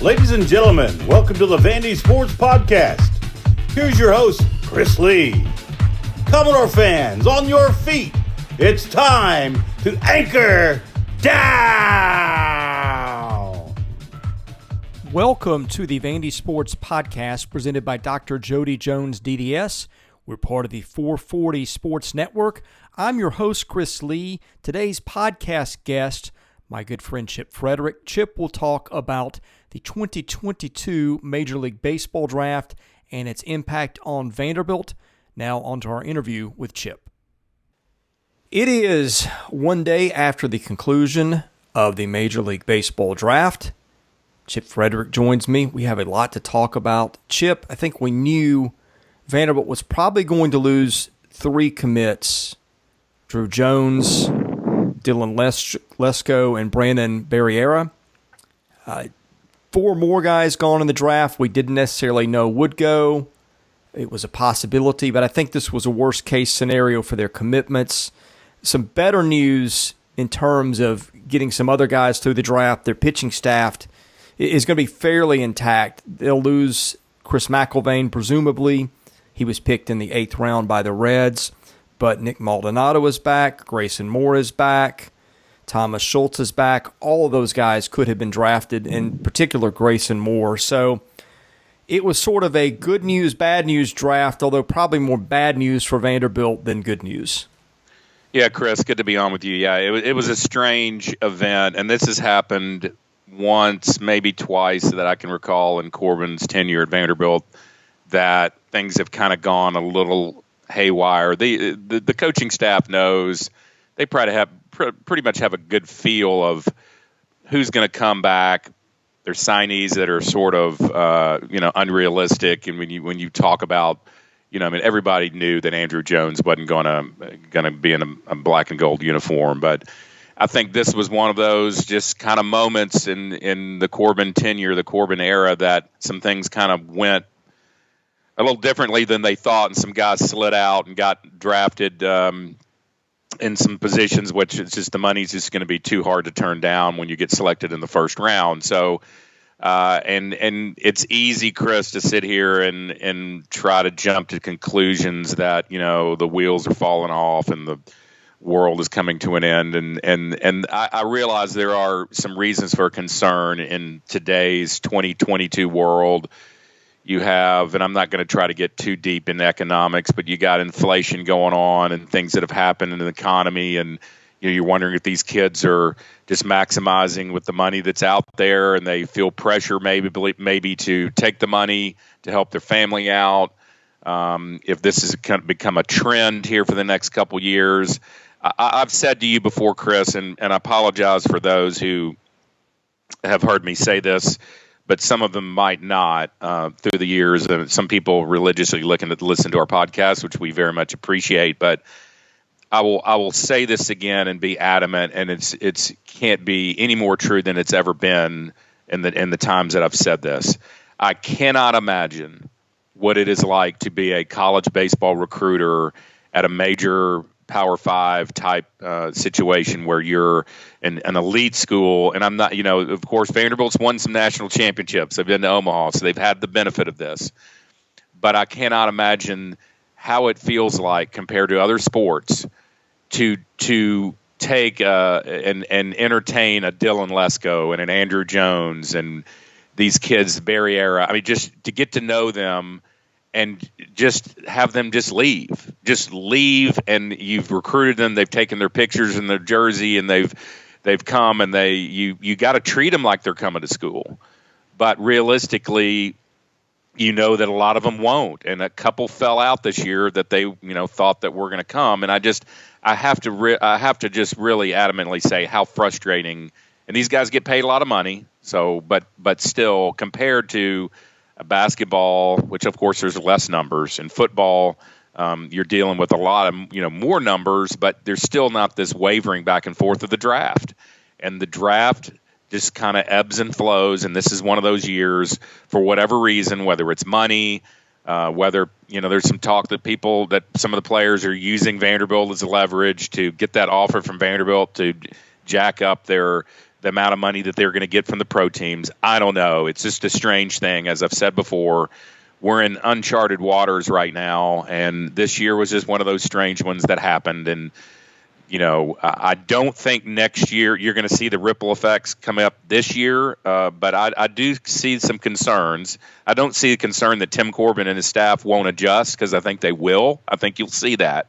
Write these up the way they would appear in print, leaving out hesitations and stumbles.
Ladies and gentlemen, welcome to the Vandy Sports Podcast. Here's your host, Chris Lee. Commodore fans, on your feet. It's time to anchor down. Welcome to the Vandy Sports Podcast presented by Dr. Jody Jones, DDS. We're part of the 440 Sports Network. I'm your host, Chris Lee. Today's podcast guest, my good friend Chip Fridrich. Chip will talk about the 2022 Major League Baseball Draft and its impact on Vanderbilt. Now on to our interview with Chip. It is one day after the conclusion of the Major League Baseball Draft. Chip Fridrich joins me. We have a lot to talk about. Chip, I think we knew Vanderbilt was probably going to lose three commits: Drew Jones, Dylan Lesko, and Brandon Barriera. Four more guys gone in the draft we didn't necessarily know would go. It was a possibility, but I think this was a worst-case scenario for their commitments. Some better news in terms of getting some other guys through the draft. Their pitching staff is going to be fairly intact. They'll lose Chris McIlvain, presumably. He was picked in the 8th round by the Reds, but Nick Maldonado is back. Grayson Moore is back. Thomas Schultz is back. All of those guys could have been drafted, in particular Grayson Moore. So it was sort of a good news, bad news draft, although probably more bad news for Vanderbilt than good news. Yeah, Chris, good to be on with you. Yeah, it was a strange event, and this has happened once, maybe twice that I can recall in Corbin's tenure at Vanderbilt, that things have kind of gone a little haywire. The coaching staff knows. They pretty much have a good feel of who's going to come back. There's signees that are sort of unrealistic, and when you talk about, everybody knew that Andrew Jones wasn't going to be in a black and gold uniform, but I think this was one of those just kind of moments in the Corbin tenure, the Corbin era, that some things kind of went a little differently than they thought, and some guys slid out and got drafted in some positions, which is just the money's just going to be too hard to turn down when you get selected in the first round. So, and it's easy, Chris, to sit here and try to jump to conclusions that, the wheels are falling off and the world is coming to an end. And I realize there are some reasons for concern in today's 2022 world. You have, and I'm not going to try to get too deep in economics, but you got inflation going on and things that have happened in the economy, and you're wondering if these kids are just maximizing with the money that's out there, and they feel pressure maybe to take the money to help their family out. If this is going to become a trend here for the next couple years, I've said to you before, Chris, and I apologize for those who have heard me say this, but some of them might not through the years. Some people religiously listen to our podcast, which we very much appreciate. But I will say this again and be adamant, and it's can't be any more true than it's ever been in the times that I've said this. I cannot imagine what it is like to be a college baseball recruiter at a major Power 5 type situation where you're in an elite school. And I'm not, of course, Vanderbilt's won some national championships. They've been to Omaha, so they've had the benefit of this. But I cannot imagine how it feels like compared to other sports to take and entertain a Dylan Lesko and an Andrew Jones and these kids, Barriera. I mean, just to get to know them and just have them just leave, and you've recruited them. They've taken their pictures in their jersey, and they've come, and you got to treat them like they're coming to school. But realistically, that a lot of them won't, and a couple fell out this year that they thought that were going to come, and I have to just really adamantly say how frustrating. And these guys get paid a lot of money, so but still compared to basketball, which of course there's less numbers, in football, you're dealing with a lot of more numbers, but there's still not this wavering back and forth of the draft. And the draft just kind of ebbs and flows, and this is one of those years for whatever reason, whether it's money, whether there's some talk that some of the players are using Vanderbilt as a leverage to get that offer from Vanderbilt to jack up their the amount of money that they're going to get from the pro teams. I don't know. It's just a strange thing. As I've said before, we're in uncharted waters right now, and this year was just one of those strange ones that happened. And, I don't think next year you're going to see the ripple effects come up this year, but I do see some concerns. I don't see a concern that Tim Corbin and his staff won't adjust, because I think they will. I think you'll see that.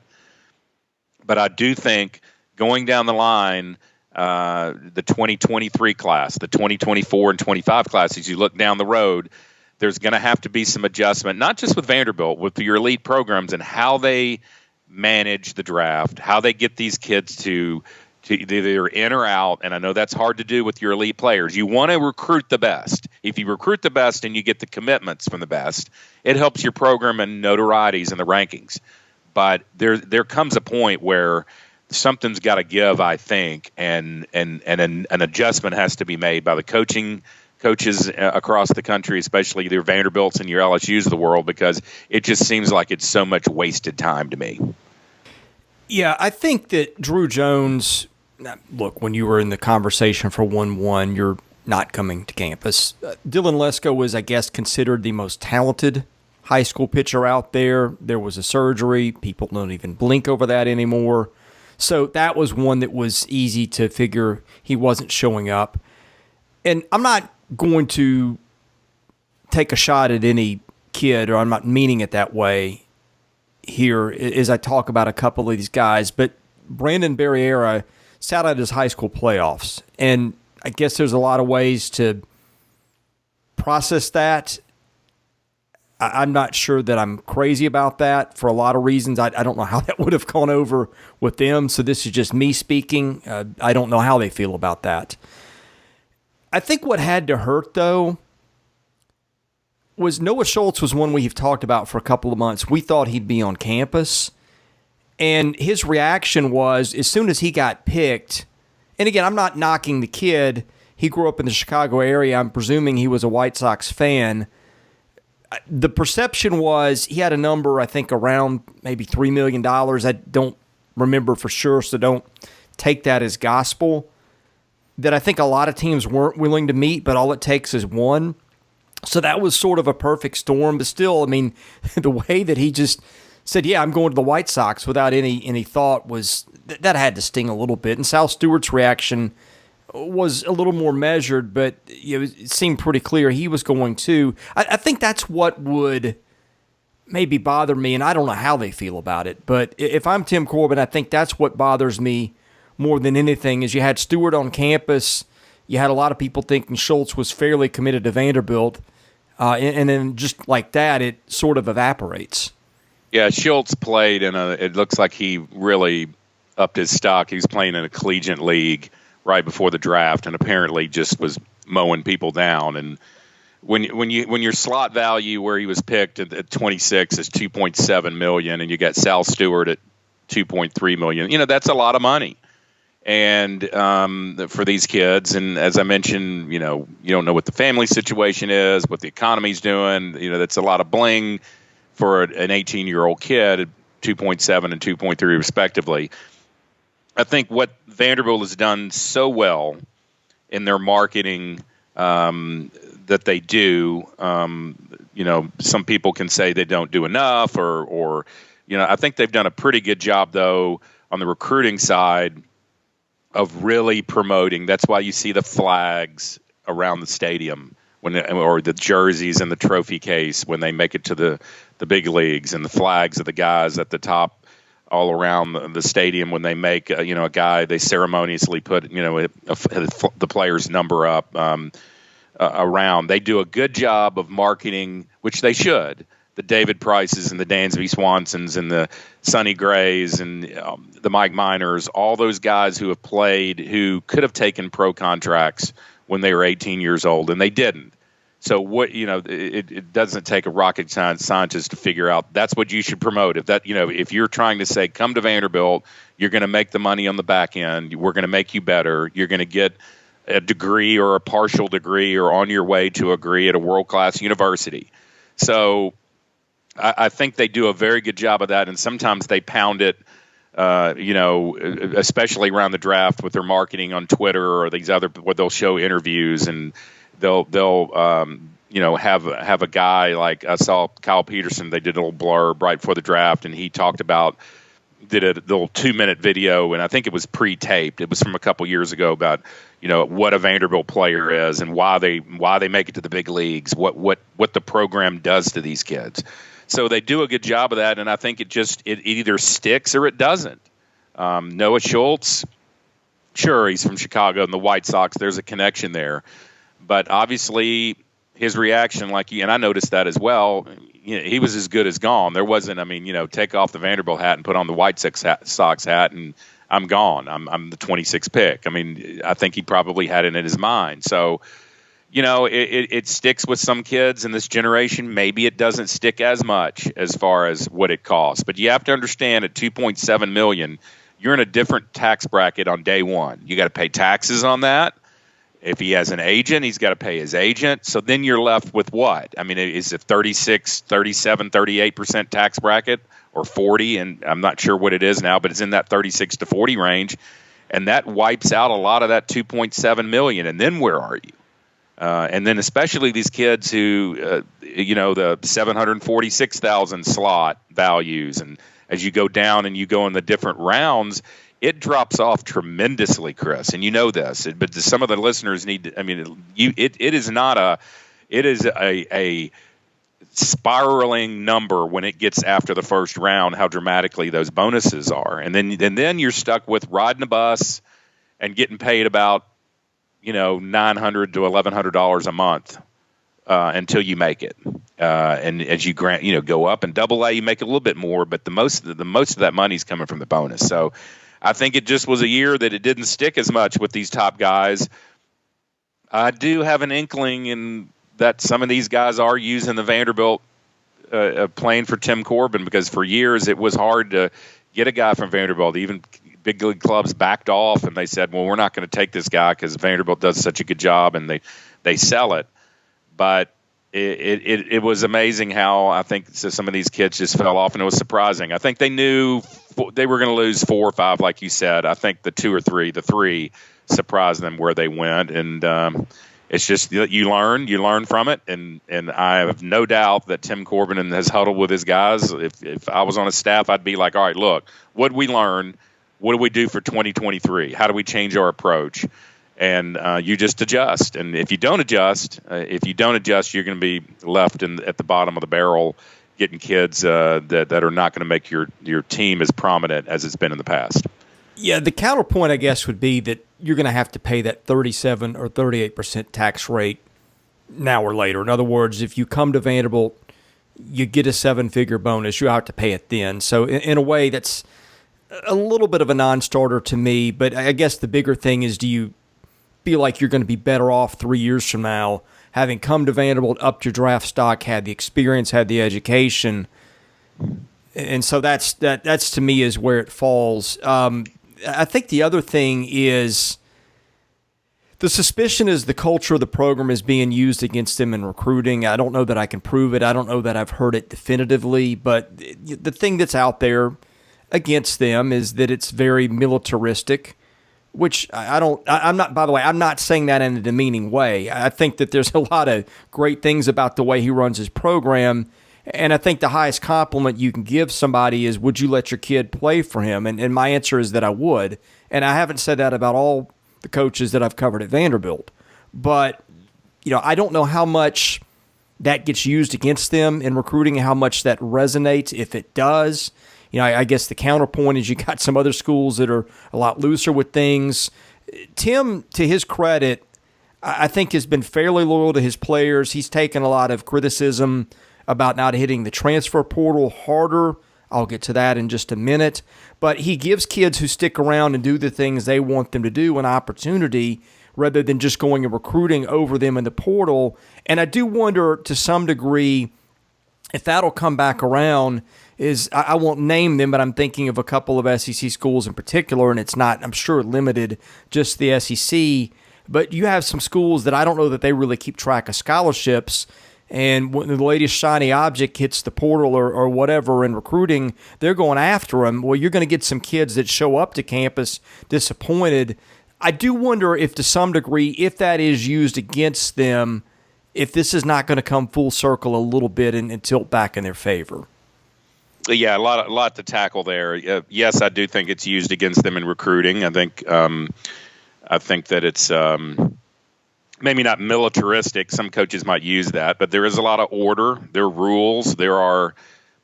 But I do think going down the line, the 2023 class, the 2024 and 25 classes, you look down the road, there's going to have to be some adjustment, not just with Vanderbilt, with your elite programs and how they manage the draft, how they get these kids to either in or out. And I know that's hard to do with your elite players. You want to recruit the best. If you recruit the best and you get the commitments from the best, it helps your program and notorieties and the rankings. But there comes a point where something's got to give, I think, and an adjustment has to be made by the coaches across the country, especially your Vanderbilts and your LSUs of the world, because it just seems like it's so much wasted time to me. Yeah, I think that Drew Jones, look, when you were in the conversation for 1-1, you're not coming to campus. Dylan Lesko was, I guess, considered the most talented high school pitcher out there. There was a surgery. People don't even blink over that anymore. So that was one that was easy to figure he wasn't showing up. And I'm not going to take a shot at any kid, or I'm not meaning it that way here as I talk about a couple of these guys, but Brandon Barriera sat out his high school playoffs. And I guess there's a lot of ways to process that. I'm not sure that I'm crazy about that for a lot of reasons. I don't know how that would have gone over with them. So this is just me speaking. I don't know how they feel about that. I think what had to hurt, though, was Noah Schultz was one we've talked about for a couple of months. We thought he'd be on campus. And his reaction was, as soon as he got picked, and again, I'm not knocking the kid. He grew up in the Chicago area. I'm presuming he was a White Sox fan. The perception was he had a number, I think, around maybe $3 million. I don't remember for sure, so don't take that as gospel. That I think a lot of teams weren't willing to meet, but all it takes is one. So that was sort of a perfect storm. But still, I mean, the way that he just said, yeah, I'm going to the White Sox without any thought was that had to sting a little bit. And Sal Stewart's reaction was a little more measured, but it seemed pretty clear he was going to. I think that's what would maybe bother me, and I don't know how they feel about it. But if I'm Tim Corbin, I think that's what bothers me more than anything, is you had Stewart on campus. You had a lot of people thinking Schultz was fairly committed to Vanderbilt. And then just like that, it sort of evaporates. Yeah, Schultz played it looks like he really upped his stock. He was playing in a collegiate league right before the draft, and apparently just was mowing people down. And when your slot value where he was picked at 26 is $2.7 million, and you got Sal Stewart at $2.3 million, that's a lot of money. And for these kids, and as I mentioned, you don't know what the family situation is, what the economy's doing. That's a lot of bling for an 18-year-old kid at 2.7 and 2.3 respectively. I think what Vanderbilt has done so well in their marketing that they do, some people can say they don't do enough, or I think they've done a pretty good job though on the recruiting side of really promoting. That's why you see the flags around the stadium or the jerseys in the trophy case when they make it to the big leagues, and the flags of the guys at the top all around the stadium when they make a guy, they ceremoniously put the player's number up around. They do a good job of marketing, which they should. The David Prices and the Dansby Swansons and the Sonny Grays and the Mike Miners, all those guys who have played, who could have taken pro contracts when they were 18 years old, and they didn't. So it doesn't take a rocket scientist to figure out that's what you should promote. If you're trying to say, come to Vanderbilt, you're going to make the money on the back end. We're going to make you better. You're going to get a degree or a partial degree or on your way to a degree at a world-class university. So I think they do a very good job of that, and sometimes they pound it especially around the draft with their marketing on Twitter or these other where they'll show interviews and they'll have a guy like I saw Kyle Peterson. They did a little blurb right before the draft, and he talked about did a little 2-minute video, and I think it was pre-taped. It was from a couple years ago about what a Vanderbilt player is and why they make it to the big leagues, what the program does to these kids. So they do a good job of that, and I think it either sticks or it doesn't. Noah Schultz, sure, he's from Chicago and the White Sox. There's a connection there, but obviously his reaction, and I noticed that as well. He was as good as gone. There wasn't, take off the Vanderbilt hat and put on the White Sox hat, and I'm gone. I'm the 26th pick. I think he probably had it in his mind. So, it sticks with some kids in this generation. Maybe it doesn't stick as much as far as what it costs. But you have to understand at $2.7 million, you're in a different tax bracket on day one. You got to pay taxes on that. If he has an agent, he's got to pay his agent. So then you're left with what? Is it 36, 37, 38% tax bracket or 40? And I'm not sure what it is now, but it's in that 36 to 40 range. And that wipes out a lot of that $2.7 million. And then where are you? And then especially these kids who, the 746,000 slot values. And as you go down and you go in the different rounds, it drops off tremendously, Chris, and you know this. But some of the listeners need to. It is a spiraling number when it gets after the first round. How dramatically those bonuses are, and then you're stuck with riding a bus and getting paid about $900 to $1,100 a month until you make it. And as you go up in Double A, you make a little bit more, but the most of that money's coming from the bonus. So I think it just was a year that it didn't stick as much with these top guys. I do have an inkling in that some of these guys are using the Vanderbilt playing for Tim Corbin, because for years it was hard to get a guy from Vanderbilt. Even big league clubs backed off and they said, well, we're not going to take this guy because Vanderbilt does such a good job, and they sell it. But it was amazing how I think some of these kids just fell off, and it was surprising. I think they knew they were going to lose 4 or 5, like you said. I think the 3 surprised them where they went, and it's just you learn from it, and I have no doubt that Tim Corbin has huddled with his guys. If I was on his staff, I'd be like, all right, look, what did we learn? What do we do for 2023? How do we change our approach? And you just adjust. And if you don't adjust, you're going to be left at the bottom of the barrel, getting kids that are not going to make your team as prominent as it's been in the past. Yeah, the counterpoint, I guess, would be that you're going to have to pay that 37 or 38% tax rate now or later. In other words, if you come to Vanderbilt, you get a 7-figure bonus, you have to pay it then. So in a way, that's a little bit of a non-starter to me. But I guess the bigger thing is, do you feel like you're going to be better off 3 years from now, having come to Vanderbilt, upped your draft stock, had the experience, had the education? And so that's to me is where it falls. I think the other thing is the suspicion is the culture of the program is being used against them in recruiting. I don't know that I can prove it. I don't know that I've heard it definitively, but the thing that's out there against them is that it's very militaristic, which I'm not saying that in a demeaning way. I think that there's a lot of great things about the way he runs his program. And I think the highest compliment you can give somebody is, would you let your kid play for him? And my answer is that I would. And I haven't said that about all the coaches that I've covered at Vanderbilt. But, I don't know how much that gets used against them in recruiting and how much that resonates, if it does. I guess the counterpoint is you got some other schools that are a lot looser with things. Tim, to his credit, I think has been fairly loyal to his players. He's taken a lot of criticism about not hitting the transfer portal harder. I'll get to that in just a minute. But he gives kids who stick around and do the things they want them to do an opportunity rather than just going and recruiting over them in the portal. And I do wonder to some degree if that'll come back around. I won't name them, but I'm thinking of a couple of SEC schools in particular, and it's not, I'm sure, limited just the SEC. But you have some schools that I don't know that they really keep track of scholarships. And when the latest shiny object hits the portal or whatever in recruiting, they're going after them. Well, you're going to get some kids that show up to campus disappointed. I do wonder if to some degree, if that is used against them, if this is not going to come full circle a little bit and tilt back in their favor. Yeah, a lot to tackle there. Yes, I do think it's used against them in recruiting. I think that it's maybe not militaristic. Some coaches might use that, but there is a lot of order. There are rules. There are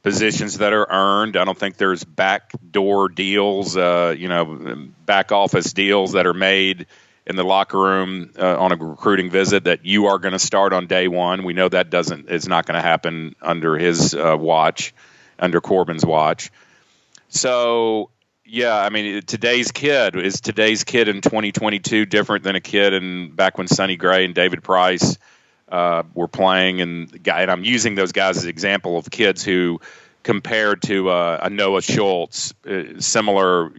positions that are earned. I don't think there's backdoor deals, back office deals that are made in the locker room on a recruiting visit that you are going to start on day one. We know that is not going to happen under his watch. Under Corbin's watch. So, yeah, I mean, today's kid in 2022 different than a kid back when Sonny Gray and David Price were playing, and I'm using those guys as an example of kids who, compared to a Noah Schultz, similar,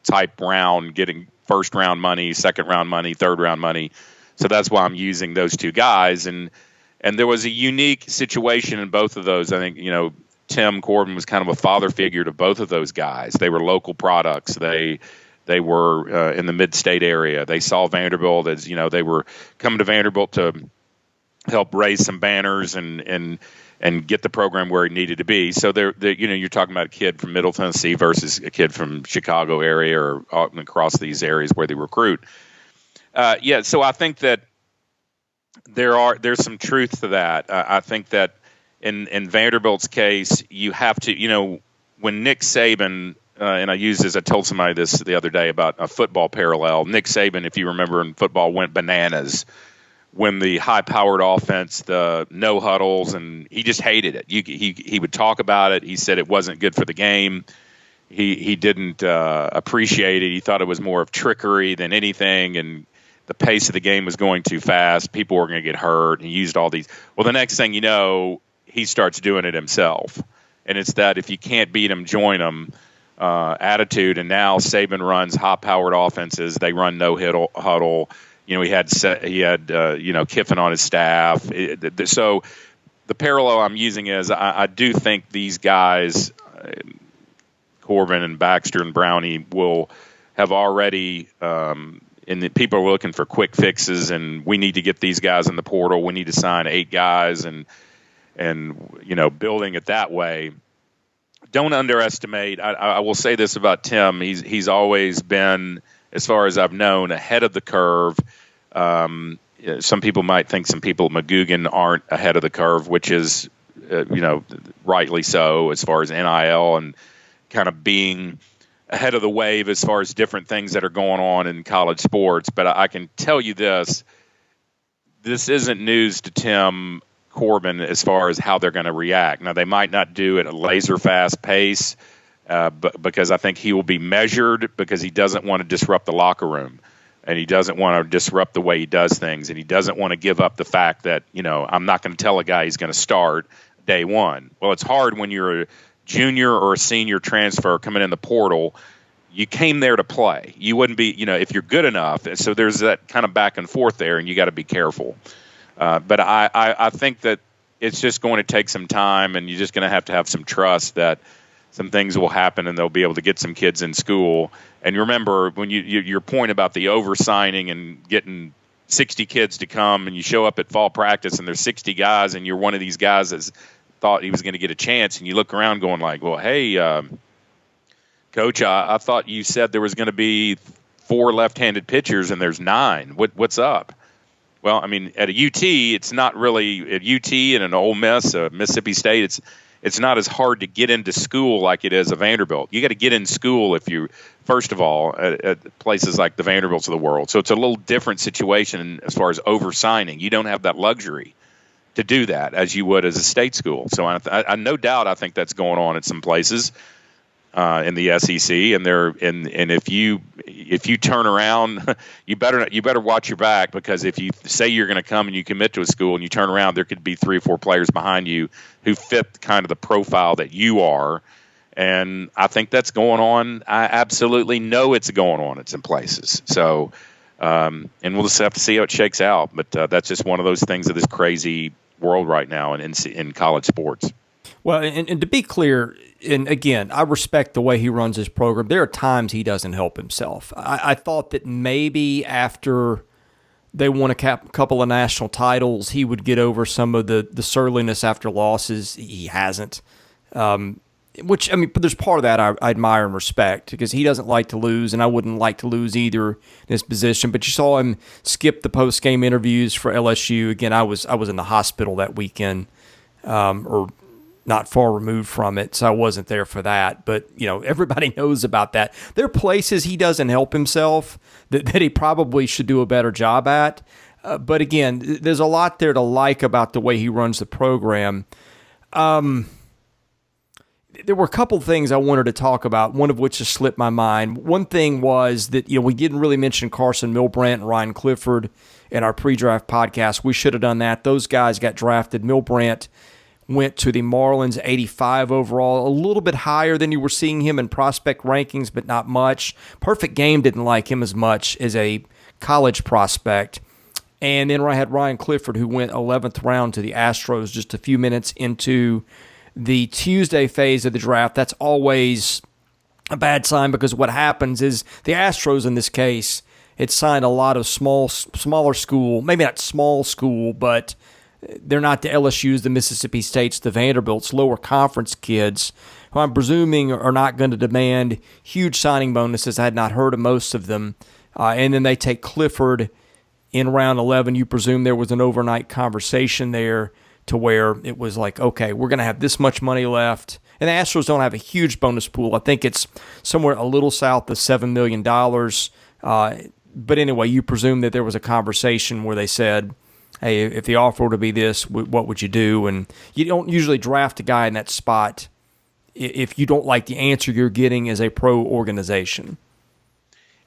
type round, getting first round money, second round money, third round money. So that's why I'm using those two guys, and there was a unique situation in both of those. I think Tim Corbin was kind of a father figure to both of those guys. They were local products. They were in the mid-state area. They saw Vanderbilt as, they were coming to Vanderbilt to help raise some banners and get the program where it needed to be. So you're talking about a kid from Middle Tennessee versus a kid from Chicago area or across these areas where they recruit. So I think that there's some truth to that. I think that in Vanderbilt's case, you have to, when Nick Saban, and I told somebody this the other day about a football parallel. Nick Saban, if you remember in football, went bananas when the high-powered offense, the no huddles, and he just hated it. He would talk about it. He said it wasn't good for the game. He didn't appreciate it. He thought it was more of trickery than anything, and the pace of the game was going too fast. People were going to get hurt. He used all these. Well, the next thing you know, he starts doing it himself. And it's that if you can't beat him, join him attitude. And now Saban runs high-powered offenses. They run no huddle. He had Kiffin on his staff. So the parallel I'm using is I do think these guys, Corbin and Baxter and Brownie, will have already and people are looking for quick fixes, and we need to get these guys in the portal. We need to sign 8 guys and building it that way. Don't underestimate. I will say this about Tim. He's always been, as far as I've known, ahead of the curve. Some people might think some people at Magoogan aren't ahead of the curve, which is, rightly so, as far as NIL and kind of being ahead of the wave as far as different things that are going on in college sports. But I can tell you this isn't news to Tim Corbin as far as how they're going to react. Now, they might not do it at a laser fast pace, but because I think he will be measured, because he doesn't want to disrupt the locker room, and he doesn't want to disrupt the way he does things, and he doesn't want to give up the fact that, I'm not going to tell a guy he's going to start day one. Well, it's hard when you're a junior or a senior transfer coming in the portal. You came there to play. You wouldn't be, if you're good enough. And so there's that kind of back and forth there, and you got to be careful. But I think that it's just going to take some time, and you're just going to have some trust that some things will happen, and they'll be able to get some kids in school. And remember, when your point about the over-signing and getting 60 kids to come, and you show up at fall practice, and there's 60 guys, and you're one of these guys that thought he was going to get a chance, and you look around going like, well, hey, Coach, I thought you said there was going to be 4 left-handed pitchers, and there's 9. What's up? Well, I mean, at a UT, it's not really at UT and an Ole Miss, Mississippi State. It's not as hard to get into school like it is a Vanderbilt. You got to get in school if you, first of all, at places like the Vanderbilts of the world. So it's a little different situation as far as over-signing. You don't have that luxury to do that as you would as a state school. So I no doubt I think that's going on in some places in the SEC, and if you turn around, you better watch your back, because if you say you're going to come and you commit to a school and you turn around, there could be 3 or 4 players behind you who fit kind of the profile that you are, and I think that's going on. I absolutely know it's going on in some places. So, and we'll just have to see how it shakes out. But that's just one of those things of this crazy world right now in college sports. Well, and to be clear, and again, I respect the way he runs his program. There are times he doesn't help himself. I thought that maybe after they won a couple of national titles, he would get over some of the surliness after losses. He hasn't. Which, I mean, but there's part of that I admire and respect, because he doesn't like to lose, and I wouldn't like to lose either in this position. But you saw him skip the post-game interviews for LSU. Again, I was in the hospital that weekend, or not far removed from it, so I wasn't there for that. But, everybody knows about that. There are places he doesn't help himself that he probably should do a better job at. But again, there's a lot there to like about the way he runs the program. There were a couple of things I wanted to talk about, one of which has slipped my mind. One thing was that, we didn't really mention Carson Milbrandt and Ryan Clifford in our pre-draft podcast. We should have done that. Those guys got drafted. Milbrandt went to the Marlins, 85 overall, a little bit higher than you were seeing him in prospect rankings, but not much. Perfect Game didn't like him as much as a college prospect. And then I had Ryan Clifford, who went 11th round to the Astros just a few minutes into the Tuesday phase of the draft. That's always a bad sign, because what happens is the Astros in this case had signed a lot of smaller school, maybe not small school, but they're not the LSUs, the Mississippi States, the Vanderbilts, lower conference kids, who I'm presuming are not going to demand huge signing bonuses. I had not heard of most of them. And then they take Clifford in round 11. You presume there was an overnight conversation there to where it was like, okay, we're going to have this much money left. And the Astros don't have a huge bonus pool. I think it's somewhere a little south of $7 million. But anyway, you presume that there was a conversation where they said, hey, if the offer were to be this, what would you do? And you don't usually draft a guy in that spot if you don't like the answer you're getting as a pro organization.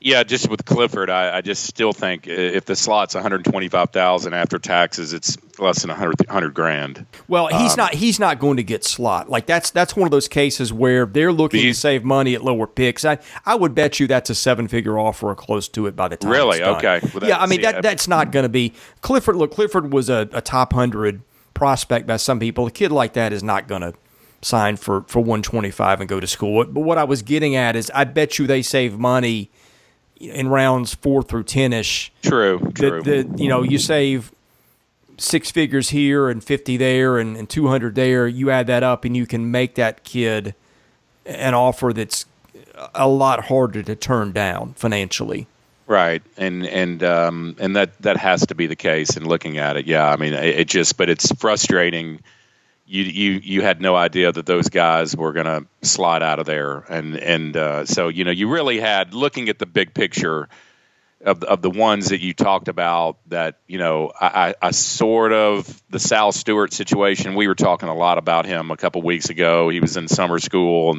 Yeah, just with Clifford, I just still think if the slot's $125,000 after taxes, it's less than $100,000. Well, he's not going to get slot. Like that's one of those cases where they're looking to save money at lower picks. I would bet you that's a 7-figure offer or close to it by the time. Really? It's done. Okay. Well, yeah, I mean that's not going to be Clifford. Look, Clifford was a top 100 prospect by some people. A kid like that is not going to sign for $125 and go to school. But what I was getting at is, I bet you they save money in rounds 4 through 10-ish. True. You save 6 figures here and 50 there and 200 there. You add that up and you can make that kid an offer that's a lot harder to turn down financially. Right, and that has to be the case in looking at it. Yeah, I mean, but it's frustrating. You had no idea that those guys were going to slide out of there, and so you really had, looking at the big picture of the ones that you talked about, that I sort of, the Sal Stewart situation. We were talking a lot about him a couple weeks ago. He was in summer school,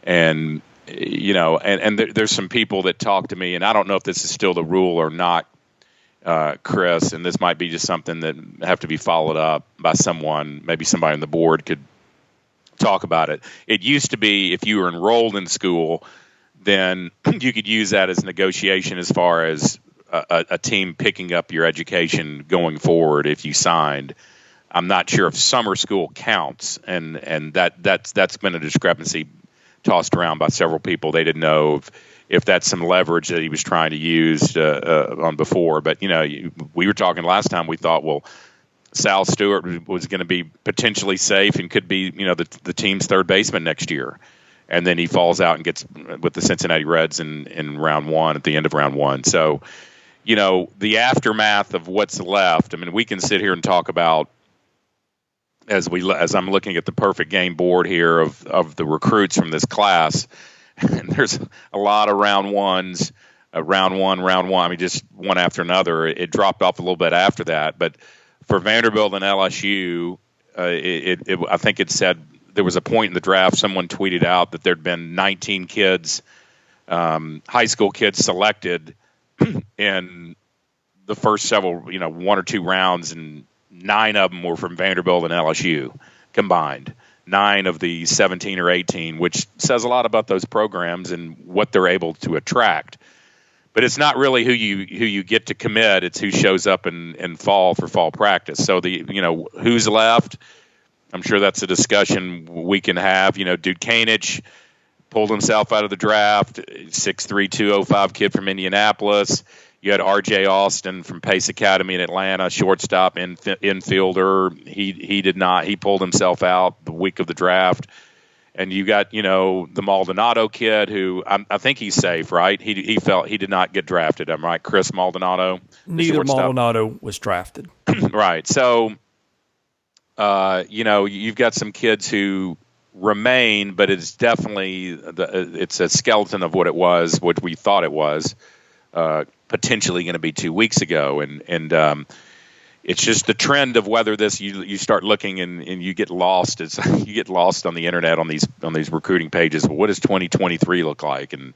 and there's some people that talk to me, and I don't know if this is still the rule or not, Chris, and this might be just something that have to be followed up by someone, maybe somebody on the board could talk about it. It used to be, if you were enrolled in school, then you could use that as negotiation as far as a team picking up your education going forward if you signed. I'm not sure if summer school counts, and that's been a discrepancy tossed around by several people. They didn't know if that's some leverage that he was trying to use on before. But, we were talking last time, we thought, well, Sal Stewart was going to be potentially safe and could be, the team's third baseman next year. And then he falls out and gets with the Cincinnati Reds in round 1, at the end of round 1. So, the aftermath of what's left, I mean, we can sit here and talk about, as I'm looking at the perfect game board here of the recruits from this class, and there's a lot of round ones, round one. I mean, just one after another. It dropped off a little bit after that. But for Vanderbilt and LSU, I think it said there was a point in the draft, someone tweeted out that there'd been 19 kids, high school kids selected in the first several, 1 or 2 rounds, and 9 of them were from Vanderbilt and LSU combined. 9 of the 17 or 18, which says a lot about those programs and what they're able to attract. but it's not really who you get to commit. It's who shows up in fall for fall practice. So who's left. I'm sure that's a discussion we can have. Dude, Kanich pulled himself out of the draft. 6'3", 205 kid from Indianapolis. You had R.J. Austin from Pace Academy in Atlanta, shortstop, infielder. He did not. He pulled himself out the week of the draft. And you got, the Maldonado kid who I think he's safe, right? He felt he did not get drafted. I'm right, Chris Maldonado. Neither Maldonado was drafted. Right. So, you've got some kids who remain, but it's definitely it's a skeleton of what it was, what we thought it was, potentially going to be 2 weeks ago, and it's just the trend of whether this you start looking and you get lost. You get lost on the internet on these recruiting pages. What does 2023 look like, and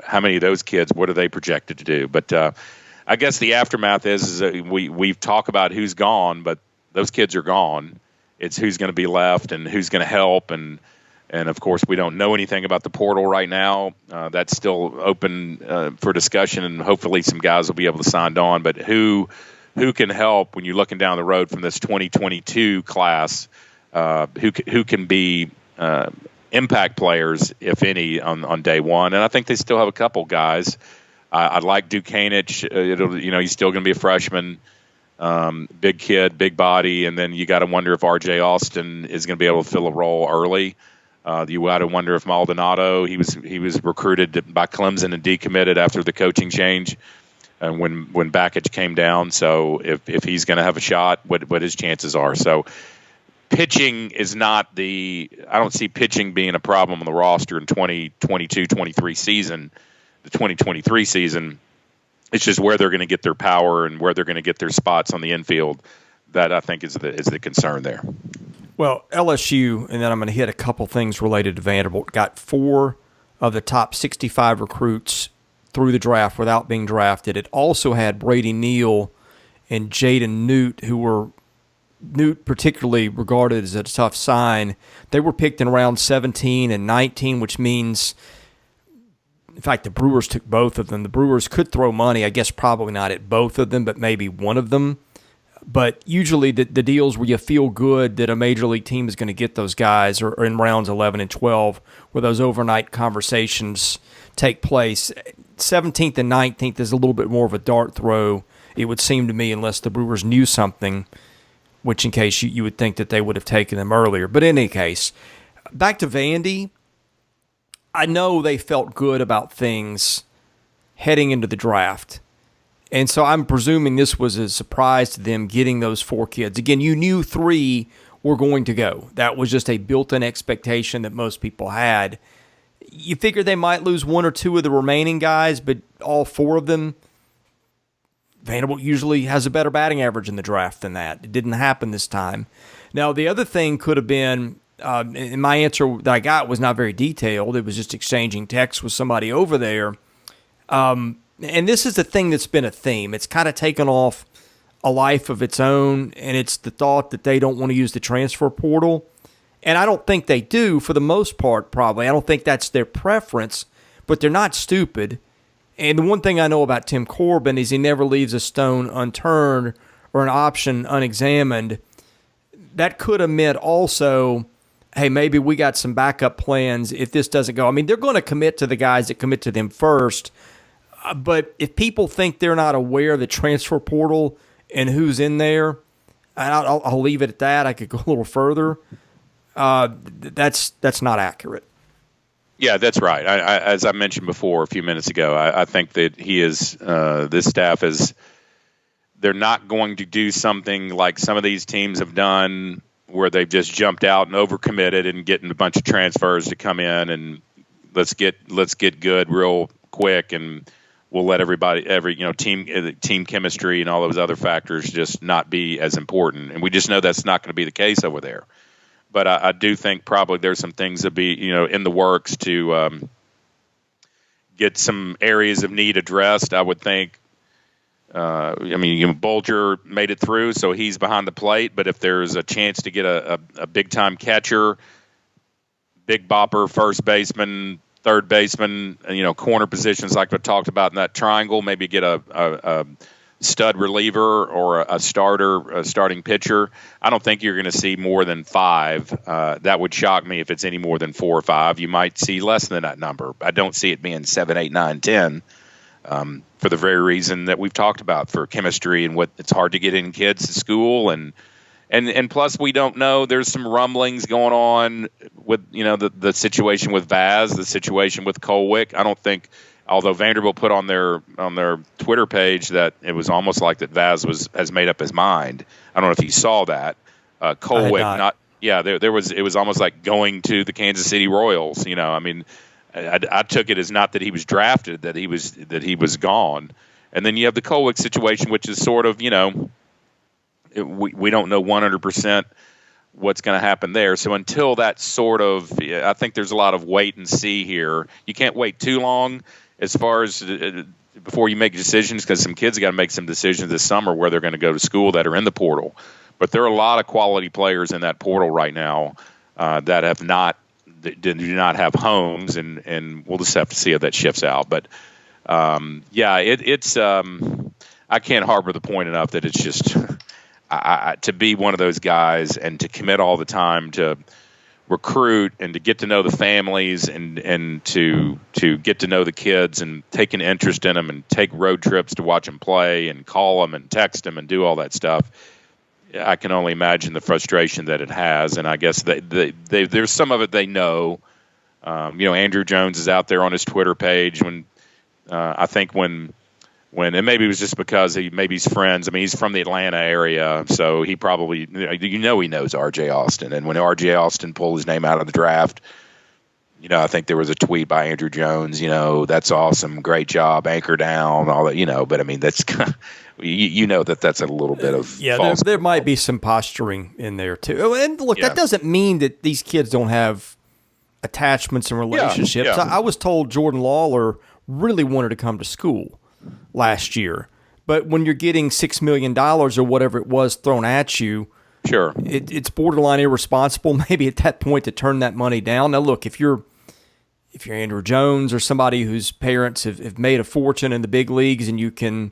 how many of those kids? What are they projected to do? But I guess the aftermath is we've talked about who's gone, but those kids are gone. It's who's going to be left and who's going to help, and of course we don't know anything about the portal right now. That's still open for discussion, and hopefully some guys will be able to sign on. But who can help when you're looking down the road from this 2022 class? Who can be impact players, if any, on day one? And I think they still have a couple guys. I like Duke Kanich. He's still going to be a freshman. Big kid, big body, and then you got to wonder if R.J. Austin is going to be able to fill a role early. You got to wonder if Maldonado, he was recruited by Clemson and decommitted after the coaching change, and when Bakich came down. So if he's going to have a shot, what his chances are. So pitching is not I don't see pitching being a problem on the roster in 2022-23 season, the 2023 season. It's just where they're going to get their power and where they're going to get their spots on the infield that I think is the concern there. Well, LSU, and then I'm going to hit a couple things related to Vanderbilt, got 4 of the top 65 recruits through the draft without being drafted. It also had Brady Neal and Jaden Newt, who were Newt particularly regarded as a tough sign. They were picked in round 17 and 19, which means, in fact, the Brewers took both of them. The Brewers could throw money, I guess probably not at both of them, but maybe one of them. But usually the deals where you feel good that a major league team is going to get those guys are in rounds 11 and 12, where those overnight conversations take place. 17th and 19th is a little bit more of a dart throw, it would seem to me, unless the Brewers knew something, which in case you would think that they would have taken them earlier. But in any case, back to Vandy, I know they felt good about things heading into the draft. And so I'm presuming this was a surprise to them getting those 4 kids. Again, you knew 3 were going to go. That was just a built-in expectation that most people had. You figured they might lose 1 or 2 of the remaining guys, but all 4 of them, Vanderbilt usually has a better batting average in the draft than that. It didn't happen this time. Now, the other thing could have been, and my answer that I got was not very detailed. It was just exchanging texts with somebody over there. And this is the thing that's been a theme. It's kind of taken off a life of its own, and it's the thought that they don't want to use the transfer portal. And I don't think they do for the most part, probably. I don't think that's their preference, but they're not stupid. And the one thing I know about Tim Corbin is he never leaves a stone unturned or an option unexamined. That could have meant also, hey, maybe we got some backup plans if this doesn't go. I mean, they're going to commit to the guys that commit to them first. But if people think they're not aware of the transfer portal and who's in there, and I'll leave it at that. I could go a little further. That's not accurate. Yeah, that's right. As I mentioned before a few minutes ago, I think that this staff is, they're not going to do something like some of these teams have done where they've just jumped out and overcommitted and getting a bunch of transfers to come in and let's get good real quick, and we'll let team chemistry and all those other factors just not be as important. And we just know that's not going to be the case over there. But I do think probably there's some things that be in the works to get some areas of need addressed. I would think. Bolger made it through, so he's behind the plate. But if there's a chance to get a big time catcher, big bopper, first baseman, third baseman, corner positions like we talked about in that triangle. Maybe get a stud reliever or a starting pitcher. I don't think you're going to see more than 5. That would shock me if it's any more than 4 or 5. You might see less than that number. I don't see it being 7, 8, 9, 10. For the very reason that we've talked about, for chemistry and what it's hard to get in kids to school, and plus we don't know. There's some rumblings going on with the situation with Vaz, the situation with Kolwyck. I don't think, although Vanderbilt put on their Twitter page that it was almost like that Vaz has made up his mind. I don't know if you saw that. Kolwyck it was almost like going to the Kansas City Royals. I took it as not that he was drafted, that he was gone. And then you have the Kolwyck situation, which is sort of, we don't know 100% what's going to happen there. So until that sort of, I think there's a lot of wait and see here. You can't wait too long as far as before you make decisions, because some kids got to make some decisions this summer where they're going to go to school that are in the portal. But there are a lot of quality players in that portal right now that do not have homes, and we'll just have to see how that shifts out. But it's I can't harbor the point enough that it's just to be one of those guys and to commit all the time to recruit and to get to know the families and to get to know the kids and take an interest in them and take road trips to watch them play and call them and text them and do all that stuff. I can only imagine the frustration that it has, and I guess there's some of it they know. Andrew Jones is out there on his Twitter page when and maybe it was just because he's friends. I mean, he's from the Atlanta area, so he probably he knows R.J. Austin, and when R.J. Austin pulled his name out of the draft, I think there was a tweet by Andrew Jones. That's awesome, great job, anchor down, all that. But I mean, that's kind of, that's a little bit of false. There might be some posturing in there too. And look, that doesn't mean that these kids don't have attachments and relationships. Yeah. I was told Jordan Lawler really wanted to come to school last year, but when you're getting $6 million or whatever it was thrown at you, sure, it's borderline irresponsible maybe at that point to turn that money down. Now, look, if you're Andrew Jones or somebody whose parents have made a fortune in the big leagues and you can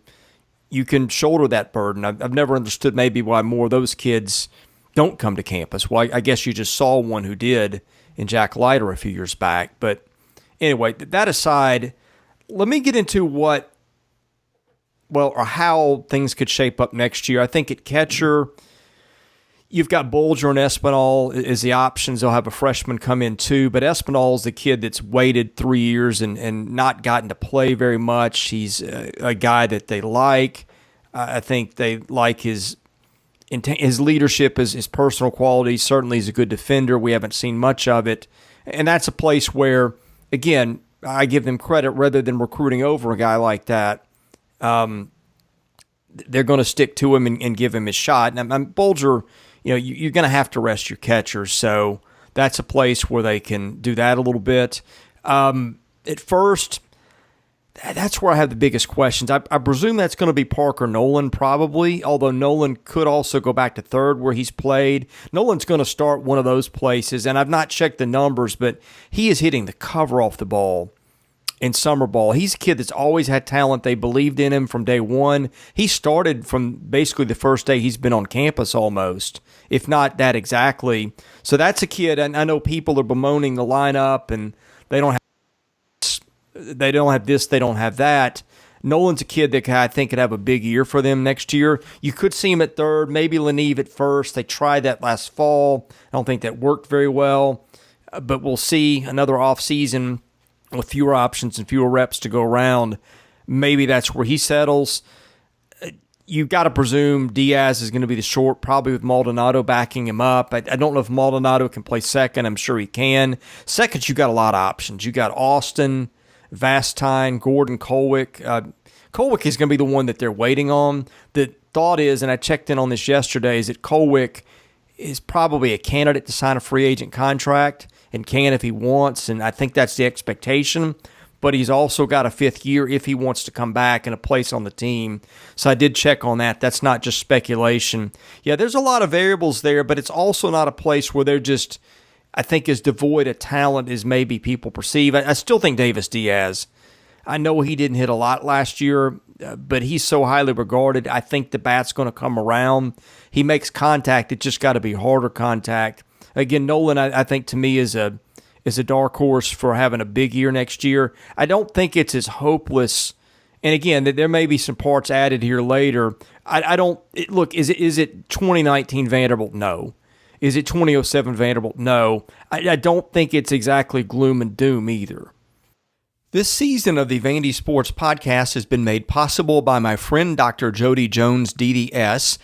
shoulder that burden. I've never understood maybe why more of those kids don't come to campus. Well, I guess you just saw one who did in Jack Leiter a few years back. But anyway, that aside, let me get into how things could shape up next year. I think at catcher, you've got Bolger and Espinal as the options. They'll have a freshman come in too, but Espinal is the kid that's waited 3 years and not gotten to play very much. He's a guy that they like. I think they like his leadership, his personal qualities. Certainly he's a good defender. We haven't seen much of it. And that's a place where, again, I give them credit rather than recruiting over a guy like that. They're going to stick to him and give him his shot. And Bolger, you're going to have to rest your catchers, so that's a place where they can do that a little bit. At first, that's where I have the biggest questions. I presume that's going to be Parker Noland probably, although Nolan could also go back to third where he's played. Nolan's going to start one of those places, and I've not checked the numbers, but he is hitting the cover off the ball in summer ball. He's a kid that's always had talent. They believed in him from day one. He started from basically the first day he's been on campus almost, if not that exactly. So that's a kid, and I know people are bemoaning the lineup, and they don't have this, they don't have that. Nolan's a kid that I think could have a big year for them next year. You could see him at third, maybe Leneve at first. They tried that last fall. I don't think that worked very well, but we'll see another offseason with fewer options and fewer reps to go around. Maybe that's where he settles. You've got to presume Diaz is going to be the short, probably with Maldonado backing him up. I don't know if Maldonado can play second. I'm sure he can. Second, you got a lot of options. You got Austin, Vastine, Gordon, Kolwyck. Kolwyck is going to be the one that they're waiting on. The thought is, and I checked in on this yesterday, is that Kolwyck is probably a candidate to sign a free agent contract and can if he wants, and I think that's the expectation. But he's also got a fifth year if he wants to come back and a place on the team. So I did check on that. That's not just speculation. Yeah, there's a lot of variables there, but it's also not a place where they're just I think as devoid of talent as maybe people perceive. I still think Davis Diaz, I know he didn't hit a lot last year, but he's so highly regarded. I think the bat's going to come around. He makes contact. It's just got to be harder contact. Again, Nolan, I think to me is a dark horse for having a big year next year. I don't think it's as hopeless. And again, there may be some parts added here later. Look, is it 2019 Vanderbilt? No. Is it 2007 Vanderbilt? No. I don't think it's exactly gloom and doom either. This season of the Vandy Sports Podcast has been made possible by my friend Dr. Jody Jones, DDS.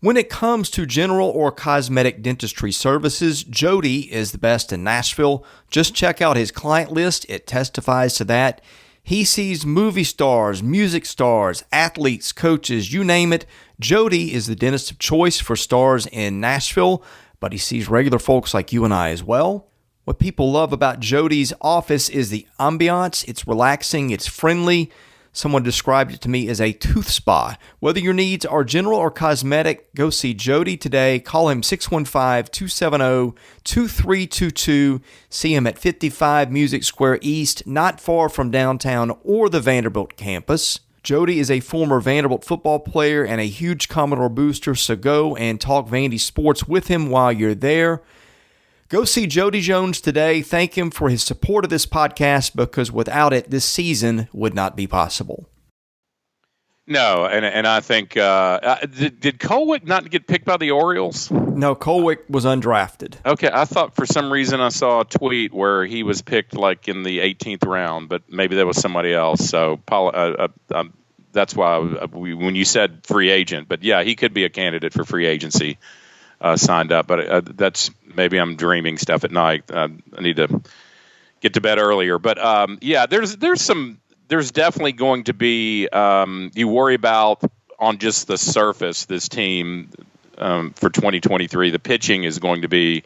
When it comes to general or cosmetic dentistry services, Jody is the best in Nashville. Just check out his client list. It testifies to that. He sees movie stars, music stars, athletes, coaches, you name it. Jody is the dentist of choice for stars in Nashville, but he sees regular folks like you and I as well. What people love about Jody's office is the ambiance. It's relaxing. It's friendly. Someone described it to me as a tooth spa. Whether your needs are general or cosmetic, go see Jody today. Call him 615-270-2322. See him at 55 Music Square East, not far from downtown or the Vanderbilt campus. Jody is a former Vanderbilt football player and a huge Commodore booster, so go and talk Vandy sports with him while you're there. Go see Jody Jones today. Thank him for his support of this podcast, because without it, this season would not be possible. No, and I think did Kolwyck not get picked by the Orioles? No, Kolwyck was undrafted. Okay, I thought for some reason I saw a tweet where he was picked like in the 18th round, but maybe that was somebody else. So that's why when you said free agent, but yeah, he could be a candidate for free agency. Signed up, but that's maybe I'm dreaming stuff at night. I need to get to bed earlier, but yeah, there's definitely going to be you worry about on just the surface this team for 2023. The pitching is going to be,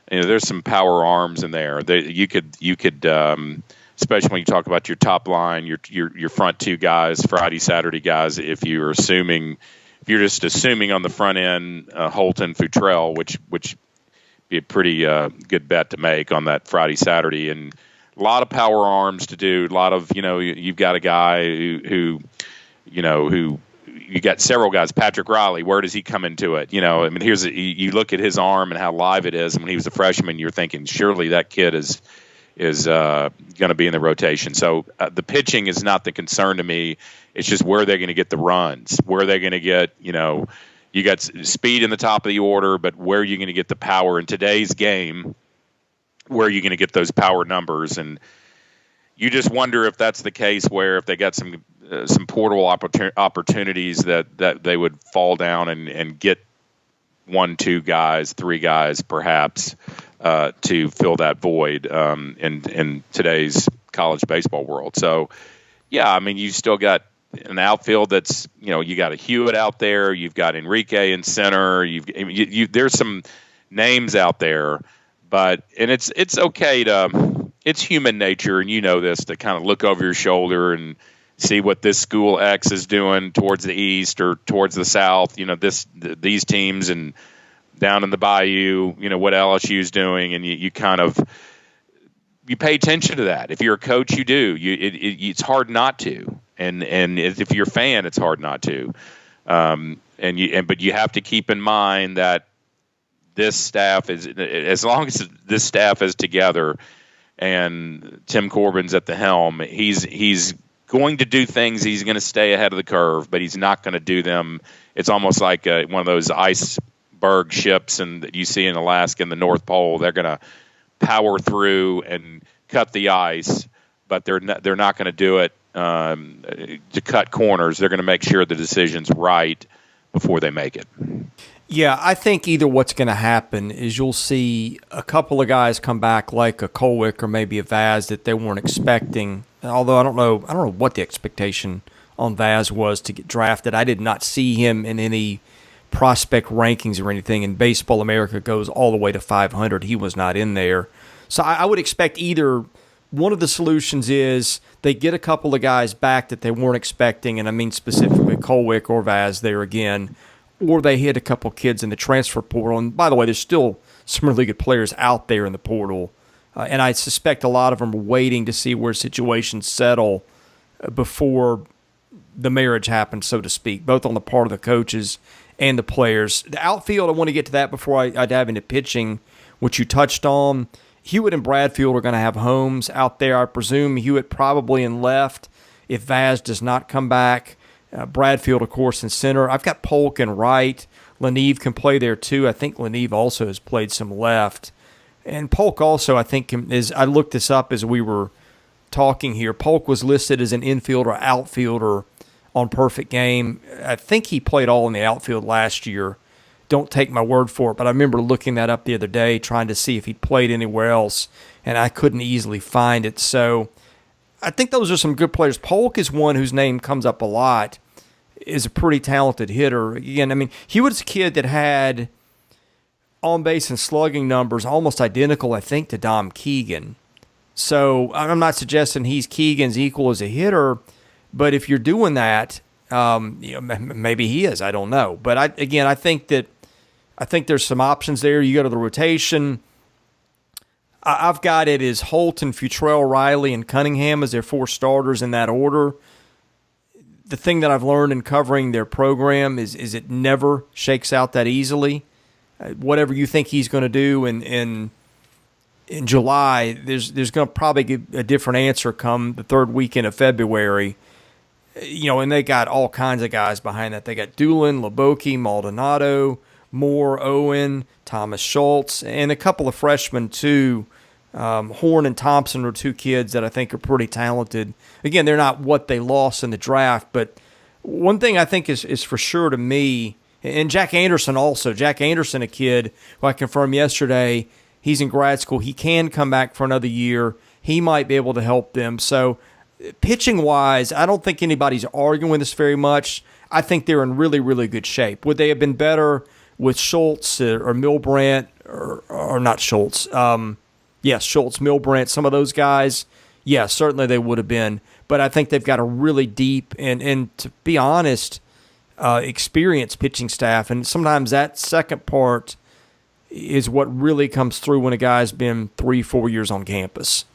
there's some power arms in there. You could especially when you talk about your top line, your front two guys, Friday, Saturday guys. If you're just assuming on the front end, Holton, Futrell, which be a pretty good bet to make on that Friday, Saturday, and a lot of power arms to do. A lot of you've got a guy who you got several guys. Patrick Riley, where does he come into it? I mean, you look at his arm and how live it is. And when he was a freshman, you're thinking surely that kid is going to be in the rotation. So the pitching is not the concern to me. It's just where they're going to get the runs, where they're going to get, you got speed in the top of the order, but where are you going to get the power in today's game? Where are you going to get those power numbers? And you just wonder if that's the case, where if they got some portable opportunities that they would fall down and get 1, 2 guys, 3 guys, perhaps, to fill that void in today's college baseball world. So, yeah, I mean, you still got an outfield that's, you got a Hewitt out there, you've got Enrique in center, there's some names out there, and it's okay it's human nature, and this, to kind of look over your shoulder and see what this school X is doing towards the east or towards the south, these teams, and down in the bayou, what LSU is doing, and you kind of pay attention to that. If you're a coach, you do. It's hard not to, and if you're a fan, it's hard not to. But you have to keep in mind that this staff is, as long as this staff is together, and Tim Corbin's at the helm, he's going to do things. He's going to stay ahead of the curve, but he's not going to do them. It's almost like one of those iceberg ships that you see in Alaska and the North Pole. They're going to power through and cut the ice, but they're not going to do it to cut corners. They're going to make sure the decision's right before they make it. Yeah, I think either what's going to happen is you'll see a couple of guys come back, like a Kolwyck or maybe a Vaz, that they weren't expecting. Although I don't know what the expectation on Vaz was to get drafted. I did not see him in any prospect rankings or anything, and Baseball America goes all the way to 500. He was not in there. So I would expect either one of the solutions is they get a couple of guys back that they weren't expecting, and I mean specifically Kolwyck or Vaz there again, or they hit a couple kids in the transfer portal. And by the way, there's still some really good players out there in the portal. And I suspect a lot of them are waiting to see where situations settle before the marriage happens, so to speak, both on the part of the coaches and the players. The outfield, I want to get to that before I dive into pitching, which you touched on. Hewitt and Bradfield are going to have homes out there. I presume Hewitt probably in left if Vaz does not come back. Bradfield, of course, in center. I've got Polk in right. Leneve can play there too. I think Leneve also has played some left. And Polk also, I think, I looked this up as we were talking here. Polk was listed as an infielder, outfielder on Perfect Game. I think he played all in the outfield last year. Don't take my word for it, but I remember looking that up the other day, trying to see if he'd played anywhere else, and I couldn't easily find it. So I think those are some good players. Polk is one whose name comes up a lot, is a pretty talented hitter. Again, I mean, he was a kid that had on-base and slugging numbers almost identical, I think, to Dom Keegan. So I'm not suggesting he's Keegan's equal as a hitter, but if you're doing that, maybe he is. I don't know. But I think there's some options there. You go to the rotation. I've got it as Holton, Futrell, Riley, and Cunningham as their 4 starters in that order. The thing that I've learned in covering their program is it never shakes out that easily. Whatever you think he's going to do in July, there's going to probably be a different answer come the third weekend of February. And they got all kinds of guys behind that. They got Doolin, Loboki, Maldonado, Moore, Owen, Thomas Schultz, and a couple of freshmen too. Horn and Thompson are 2 kids that I think are pretty talented. Again, they're not what they lost in the draft, but one thing I think is for sure to me, and Jack Anderson also. Jack Anderson, a kid who I confirmed yesterday, he's in grad school. He can come back for another year. He might be able to help them. So pitching-wise, I don't think anybody's arguing this very much. I think they're in really, really good shape. Would they have been better with Schultz or Milbrandt or not Schultz? Yes, Schultz, Milbrandt, some of those guys. Yeah, certainly they would have been. But I think they've got a really deep and to be honest, experienced pitching staff. And sometimes that second part is what really comes through when a guy's been 3-4 years on campus.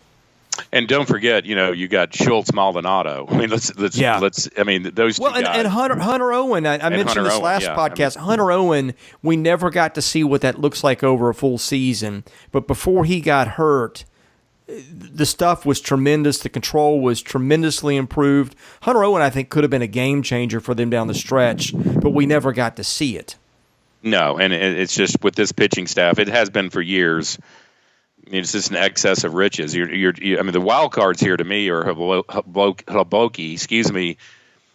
And don't forget, you got Schultz, Maldonado. I mean, let's. I mean, those two guys. And Hunter Owen. I mentioned Hunter this last podcast. Hunter Owen, we never got to see what that looks like over a full season. But before he got hurt, the stuff was tremendous. The control was tremendously improved. Hunter Owen, I think, could have been a game changer for them down the stretch, but we never got to see it. No, and it's just with this pitching staff, it has been for years. It's just an excess of riches. I mean, the wild cards here to me are Hloboki,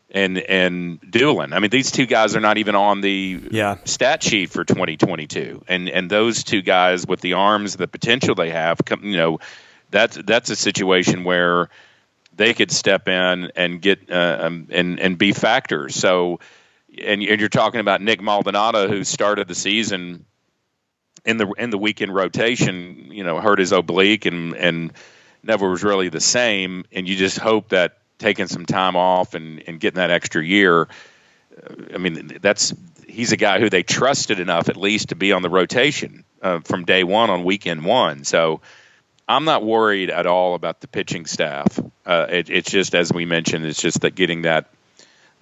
and Doolin. I mean, these 2 guys are not even on the stat sheet for 2022. And those 2 guys with the arms, the potential they have, that's a situation where they could step in and get and be factors. So, and you're talking about Nick Maldonado, who started the season in the weekend rotation, hurt his oblique and never was really the same. And you just hope that taking some time off and getting that extra year, I mean, he's a guy who they trusted enough at least to be on the rotation from day one on weekend 1. So I'm not worried at all about the pitching staff. It's just, as we mentioned, it's just that getting the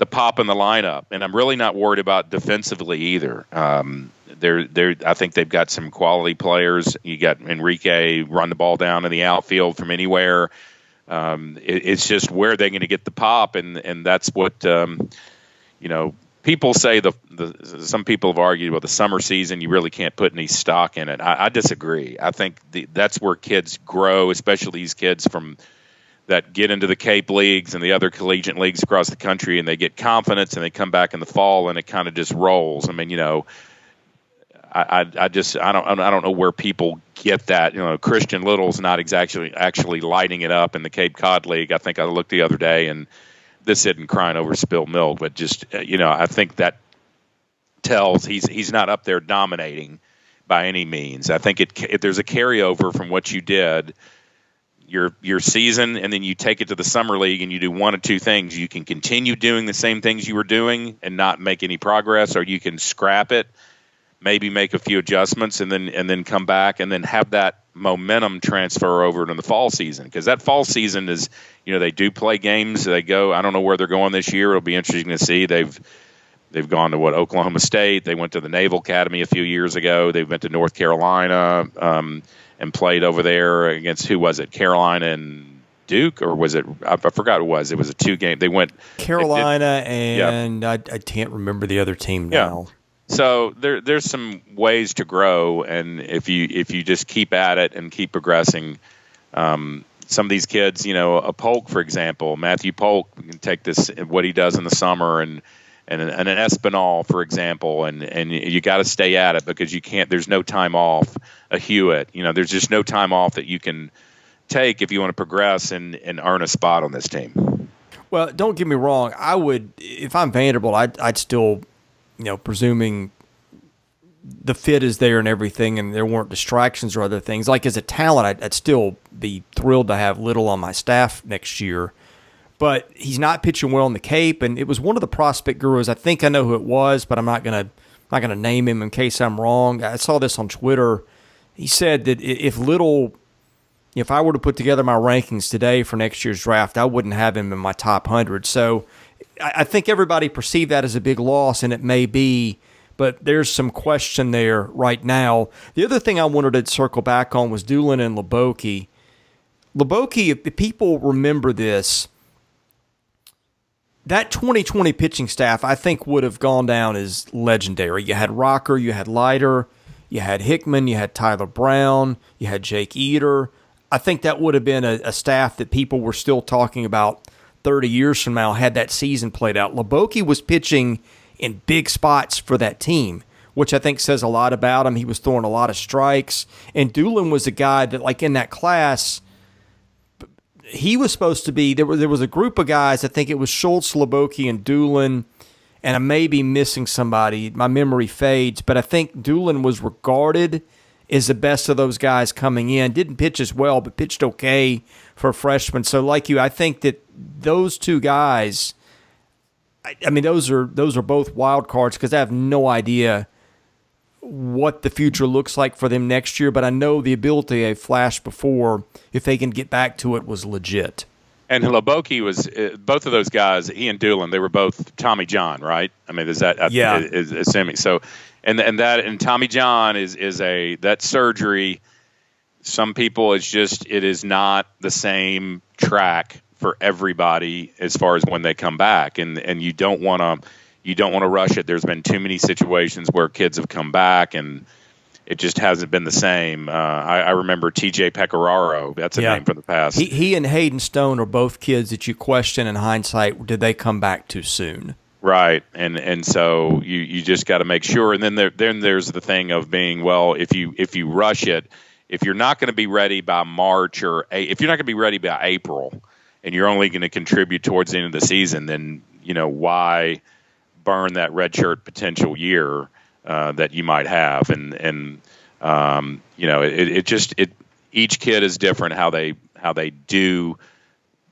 pop in the lineup. And I'm really not worried about defensively either. I think they've got some quality players. You got Enrique run the ball down in the outfield from anywhere. It's just where they're going to get the pop, and that's what people say. Some people have argued, well, the summer season you really can't put any stock in it. I disagree. I think that's where kids grow, especially these kids that get into the Cape leagues and the other collegiate leagues across the country, and they get confidence and they come back in the fall and it kind of just rolls. I mean, I don't know where people get that. Christian Little's not actually lighting it up in the Cape Cod League. I think I looked the other day, and this isn't crying over spilled milk, but just I think that tells he's not up there dominating by any means. I think if there's a carryover from what you did your season, and then you take it to the summer league and you do one of 2 things. You can continue doing the same things you were doing and not make any progress, or you can scrap it maybe make a few adjustments, and then come back and then have that momentum transfer over to the fall season. Because that fall season is, they do play games. They go. I don't know where they're going this year. It'll be interesting to see. They've gone to Oklahoma State. They went to the Naval Academy a few years ago. They went to North Carolina and played over there against, who was it? Carolina and Duke, or was it? I forgot who it was. It was a 2-game. They went Carolina and I can't remember the other team now. Yeah. So there's some ways to grow, and if you just keep at it and keep progressing, some of these kids, a Polk, for example, Matthew Polk, can take this, what he does in the summer, and an Espinal, for example, and you got to stay at it, because you can't. There's no time off. A Hewitt, there's just no time off that you can take if you want to progress and earn a spot on this team. Well, don't get me wrong. I would, if I'm Vanderbilt, I'd still, presuming the fit is there and everything, and there weren't distractions or other things. Like, as a talent, I'd still be thrilled to have Little on my staff next year. But he's not pitching well in the Cape, and it was one of the prospect gurus. I think I know who it was, but I'm not gonna name him in case I'm wrong. I saw this on Twitter. He said that if I were to put together my rankings today for next year's draft, I wouldn't have him in my top 100. So I think everybody perceived that as a big loss, and it may be, but there's some question there right now. The other thing I wanted to circle back on was Doolin and Leboke. Leboke, if people remember this, that 2020 pitching staff, I think, would have gone down as legendary. You had Rocker, you had Leiter, you had Hickman, you had Tyler Brown, you had Jake Eater. I think that would have been a staff that people were still talking about 30 years from now had that season played out. Leboke was pitching in big spots for that team, which I think says a lot about him. He was throwing a lot of strikes. And Doolin was a guy that, like, in that class, he was supposed to be, there was a group of guys, I think it was Schultz, Leboke, and Doolin, and I may be missing somebody. My memory fades, but I think Doolin was regarded as the best of those guys coming in. Didn't pitch as well, but pitched okay for a freshman. So, like you, I think that those two guys, I mean, those are both wild cards, because I have no idea what the future looks like for them next year, but I know the ability I flashed before, if they can get back to it, was legit. And Leboke was, both of those guys, he and Doolin, they were both Tommy John, right? I mean, is that, yeah, is assuming so, and Tommy John is that surgery. Some people, it is not the same track for everybody as far as when they come back, and you don't want to rush it. There's been too many situations where kids have come back and it just hasn't been the same. I remember T.J. Pecoraro. That's a name from the past. He and Hayden Stone are both kids that you question in hindsight, did they come back too soon? Right, and so you just got to make sure. And then there's the thing of being, well, if you rush it, if you're not going to be ready by March, or if you're not going to be ready by April, and you're only going to contribute towards the end of the season, then why burn that redshirt potential year that you might have? And each kid is different how they do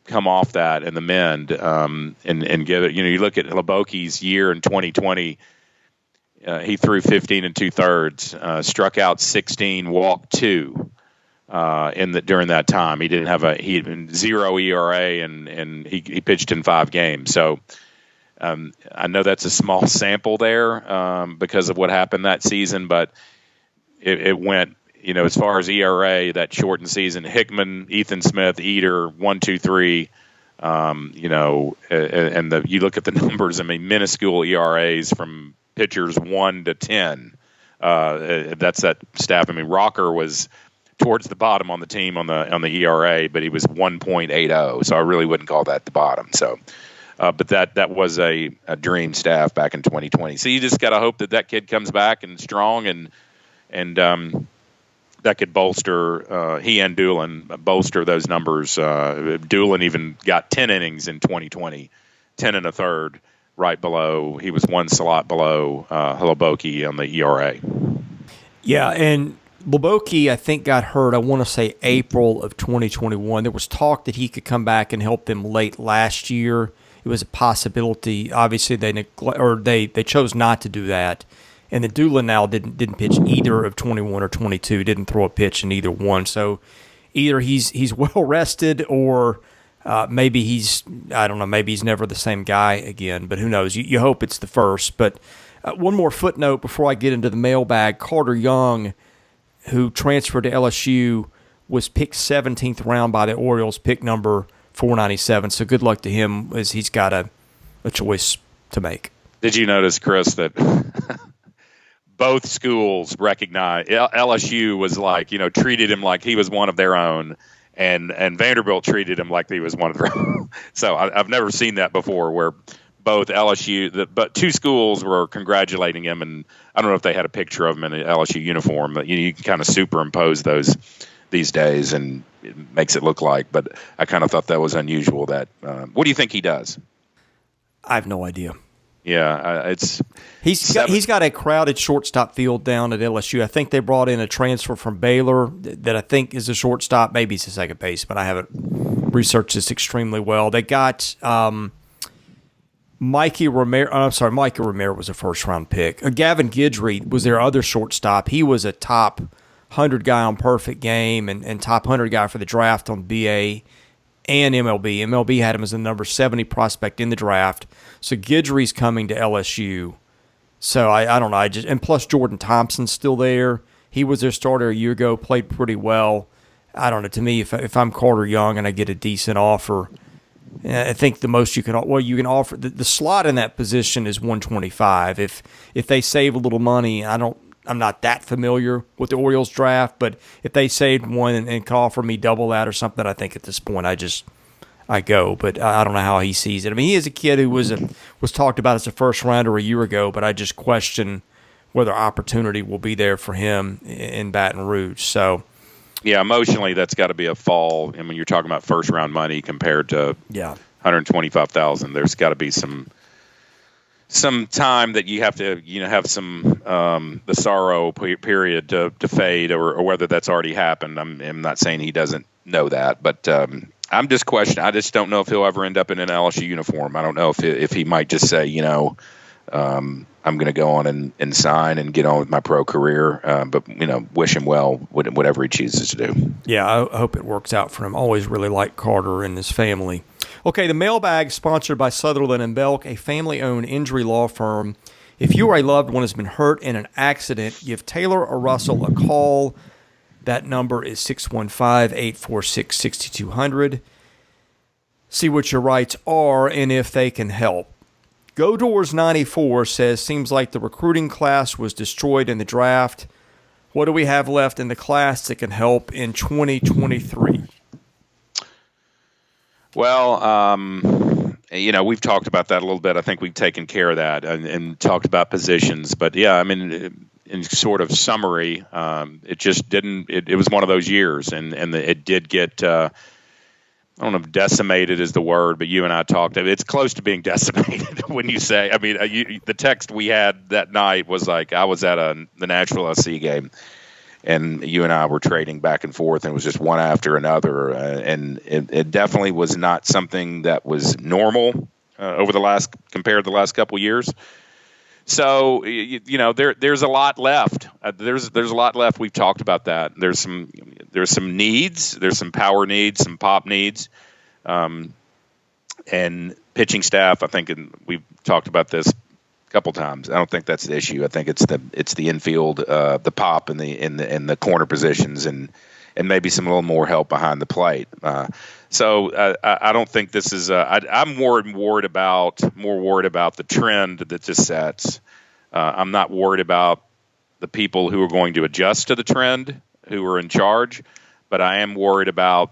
come off that and the mend, and get it. You look at Leboke's year in 2020. He threw 15 2/3, struck out 16, walked 2 during that time. He didn't have he had 0 ERA, and he pitched in 5 games. So I know that's a small sample there because of what happened that season, but it went. As far as ERA, that shortened season, Hickman, Ethan Smith, Eater, 1, 2, 3. And you look at the numbers. I mean, minuscule ERAs from pitchers 1 to 10. That's that staff. I mean, Rocker was towards the bottom on the team on the ERA, but he was 1.80. So I really wouldn't call that the bottom. So, but that was a dream staff back in 2020. So you just got to hope that kid comes back and strong, and that could bolster he and Doolin bolster those numbers. Doolin even got 10 innings in 2020, 10 1/3, right below. He was 1 slot below Leboke on the ERA. Yeah, and Leboke, I think, got hurt, I want to say April of 2021. There was talk that he could come back and help them late last year. It was a possibility. Obviously, they chose not to do that. And then Doolin now didn't pitch either of 21 or 22, didn't throw a pitch in either one. So either he's well rested or maybe maybe he's never the same guy again. But who knows? You hope it's the first. But one more footnote before I get into the mailbag. Carter Young, who transferred to LSU, was picked 17th round by the Orioles, pick number 497. So good luck to him as he's got a choice to make. Did you notice, Chris, that both schools recognized LSU was treated him like he was one of their own, and Vanderbilt treated him like he was one of their own. So I've never seen that before, where both but two schools were congratulating him, and I don't know if they had a picture of him in an LSU uniform, but you can kind of superimpose those these days, and it makes it look like. But I kind of thought that was unusual. What do you think he does? I have no idea. Yeah, he's got a crowded shortstop field down at LSU. I think they brought in a transfer from Baylor that I think is a shortstop. Maybe he's a second base, but I haven't researched this extremely well. They got Mikey Romero. I'm sorry, Mikey Romero was a first-round pick. Gavin Guidry was their other shortstop. He was a top 100 guy on Perfect Game and top 100 guy for the draft on BA and MLB. MLB had him as the number 70 prospect in the draft. So Guidry's coming to LSU. So I don't know. And plus Jordan Thompson's still there. He was their starter a year ago, played pretty well. I don't know. To me, if I'm Carter Young and I get a decent offer, I think the most you can offer the slot in that position is 125. If they save a little money, I'm not that familiar with the Orioles draft, but if they saved one and could offer me double that or something, I think at this point I go. But I don't know how he sees it. I mean, he is a kid who was talked about as a first rounder a year ago, but I just question whether opportunity will be there for him in Baton Rouge. So, yeah, emotionally, that's got to be a fall. And when you're talking about first round money compared to $125,000, there's got to be some time that you have to have some the sorrow period to fade, or whether that's already happened. I'm not saying he doesn't know that, but I'm just questioning. I just don't know if he'll ever end up in an LSU uniform. I don't know if he might just say, I'm going to go on and sign and get on with my pro career. But wish him well, whatever he chooses to do. Yeah, I hope it works out for him. Always really like Carter and his family. Okay, the mailbag sponsored by Sutherland and Belk, a family-owned injury law firm. If you or a loved one has been hurt in an accident, give Taylor or Russell a call. That number is 615-846-6200. See what your rights are and if they can help. Godoors 94 says, seems like the recruiting class was destroyed in the draft. What do we have left in the class that can help in 2023? Well, we've talked about that a little bit. I think we've taken care of that and talked about positions. But, yeah, I mean, in sort of summary, it just didn't – it was one of those years. And it did get I don't know if decimated is the word, but you and I talked. It's close to being decimated when you say. I mean, the text we had that night was like I was at the Nashville SC game, and you and I were trading back and forth, and it was just one after another, and it definitely was not something that was normal compared to the last couple of years. So there's a lot left. There's a lot left. We've talked about that. There's some needs. There's some power needs, some pop needs, and pitching staff. I think we've talked about this a couple times. I don't think that's the issue. I think it's the infield, the pop in the corner positions, and maybe some little more help behind the plate. So I don't think this is. I'm more worried about the trend that this sets. I'm not worried about the people who are going to adjust to the trend, who are in charge, but I am worried about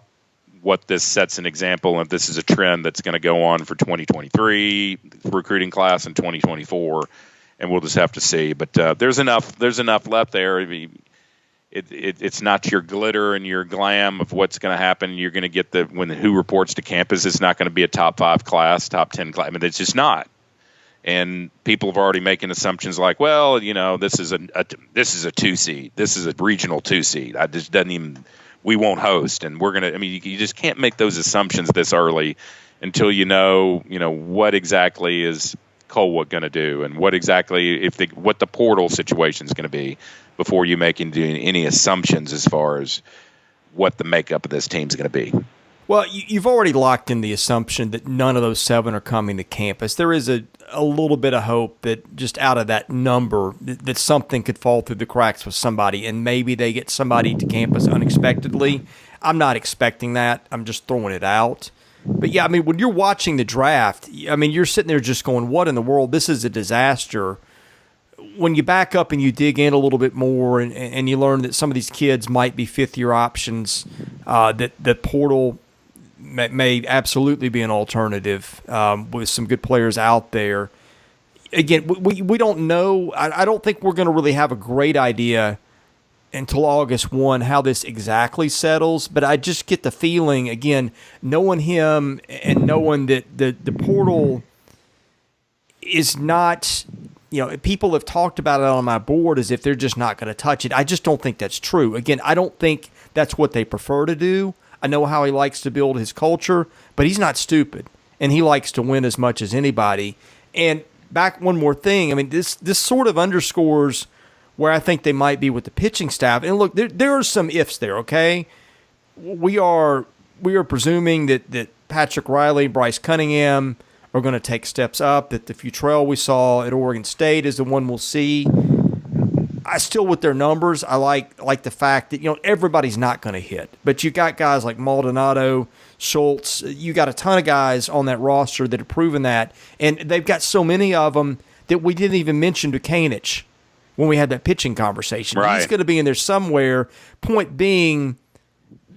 what this sets an example. If this is a trend that's going to go on for 2023 recruiting class and 2024, and we'll just have to see. But there's enough left there. I mean, it's not your glitter and your glam of what's going to happen. You're going to get who reports to campus. It's not going to be a top 5 class, top 10 class. I mean, it's just not. And people have already making assumptions like, well, this is a 2 seed. This is a regional 2 seed. We won't host, and we're gonna. I mean, you just can't make those assumptions this early until you know what exactly is Kolwyck going to do, and what exactly what the portal situation is going to be before you make any assumptions as far as what the makeup of this team is going to be. Well, you've already locked in the assumption that none of those 7 are coming to campus. There is a little bit of hope that just out of that number that something could fall through the cracks with somebody, and maybe they get somebody to campus unexpectedly. I'm not expecting that. I'm just throwing it out. But, yeah, I mean, when you're watching the draft, I mean, you're sitting there just going, what in the world? This is a disaster. When you back up and you dig in a little bit more and you learn that some of these kids might be fifth-year options, that the portal may absolutely be an alternative with some good players out there. Again, we don't know. I don't think we're going to really have a great idea until August 1 how this exactly settles, but I just get the feeling, again, knowing him and knowing that the portal is not, people have talked about it on my board as if they're just not going to touch it. I just don't think that's true. Again, I don't think that's what they prefer to do. I know how he likes to build his culture, but he's not stupid, and he likes to win as much as anybody. And back one more thing, I mean, this sort of underscores where I think they might be with the pitching staff. And look, there are some ifs there, okay? We are presuming that Patrick Riley, Bryce Cunningham are going to take steps up, that the Futrell we saw at Oregon State is the one we'll see. I still, with their numbers, I like the fact that, everybody's not going to hit. But you got guys like Maldonado, Schultz. You got a ton of guys on that roster that have proven that. And they've got so many of them that we didn't even mention Dukanich when we had that pitching conversation. Right. He's going to be in there somewhere. Point being,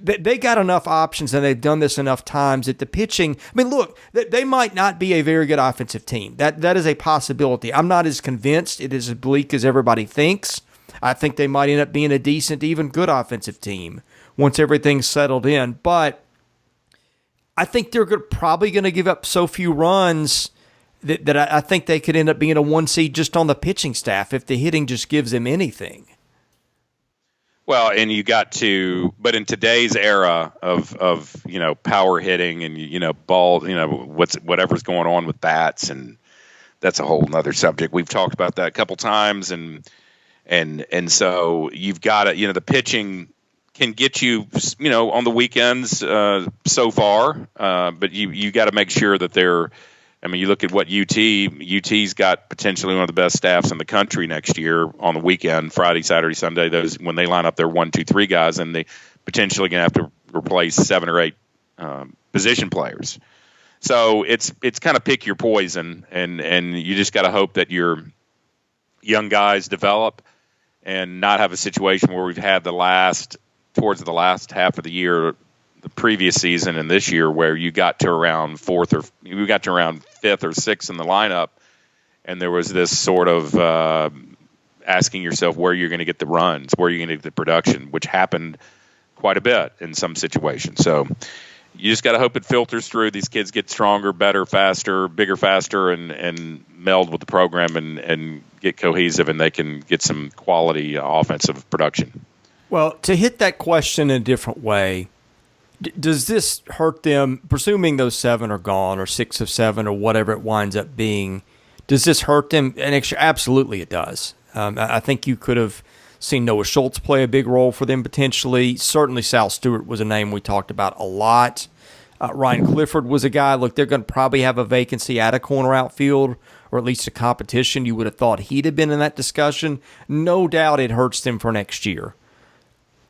they got enough options and they've done this enough times that the pitching, I mean, look, they might not be a very good offensive team. That is a possibility. I'm not as convinced it is as bleak as everybody thinks. I think they might end up being a decent, even good offensive team once everything's settled in. But I think they're probably going to give up so few runs that I think they could end up being a 1 seed just on the pitching staff if the hitting just gives them anything. Well, and but in today's era of power hitting and ball, whatever's going on with bats, and that's a whole nother subject. We've talked about that a couple times, and so you've got to, the pitching can get you, on the weekends so far, but you got to make sure that they're. I mean, you look at what UT's got potentially one of the best staffs in the country next year on the weekend, Friday, Saturday, Sunday. Those when they line up their 1, 2, 3 guys, and they potentially going to have to replace 7 or 8 position players. So it's kind of pick your poison, and you just got to hope that your young guys develop and not have a situation where we've had towards the last half of the year, the previous season and this year, where you got to around 5th or 6th in the lineup, and there was this sort of asking yourself where you're going to get the runs, where you're going to get the production, which happened quite a bit in some situations. So you just got to hope it filters through. These kids get stronger, better, faster, bigger, faster, and meld with the program and get cohesive, and they can get some quality offensive production. Well, to hit that question in a different way, does this hurt them, presuming those 7 are gone or 6 of 7 or whatever it winds up being, does this hurt them? And absolutely it does. I think you could have seen Noah Schultz play a big role for them potentially. Certainly Sal Stewart was a name we talked about a lot. Ryan Clifford was a guy, look, they're going to probably have a vacancy at a corner outfield or at least a competition. You would have thought he'd have been in that discussion. No doubt it hurts them for next year.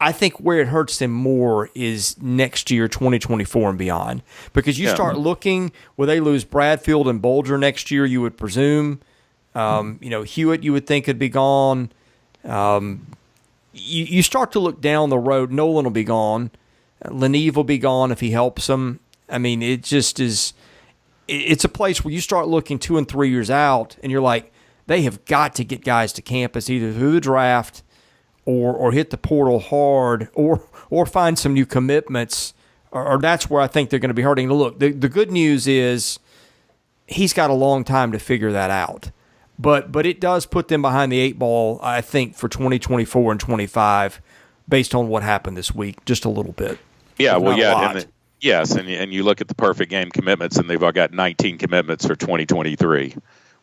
I think where it hurts them more is next year, 2024 and beyond. Because you start looking where they lose Bradfield and Bolger next year, you would presume. Hewitt you would think could be gone. You start to look down the road. Nolan will be gone. Leneve will be gone if he helps them. I mean, it just is – it's a place where you start looking 2 and 3 years out, and you're like, they have got to get guys to campus either through the draft – or hit the portal hard, or find some new commitments, or that's where I think they're going to be hurting. Look, the good news is he's got a long time to figure that out. But it does put them behind the 8 ball, I think, for 2024 and 25, based on what happened this week, just a little bit. Yeah, yes, and you look at the perfect game commitments, and they've all got 19 commitments for 2023,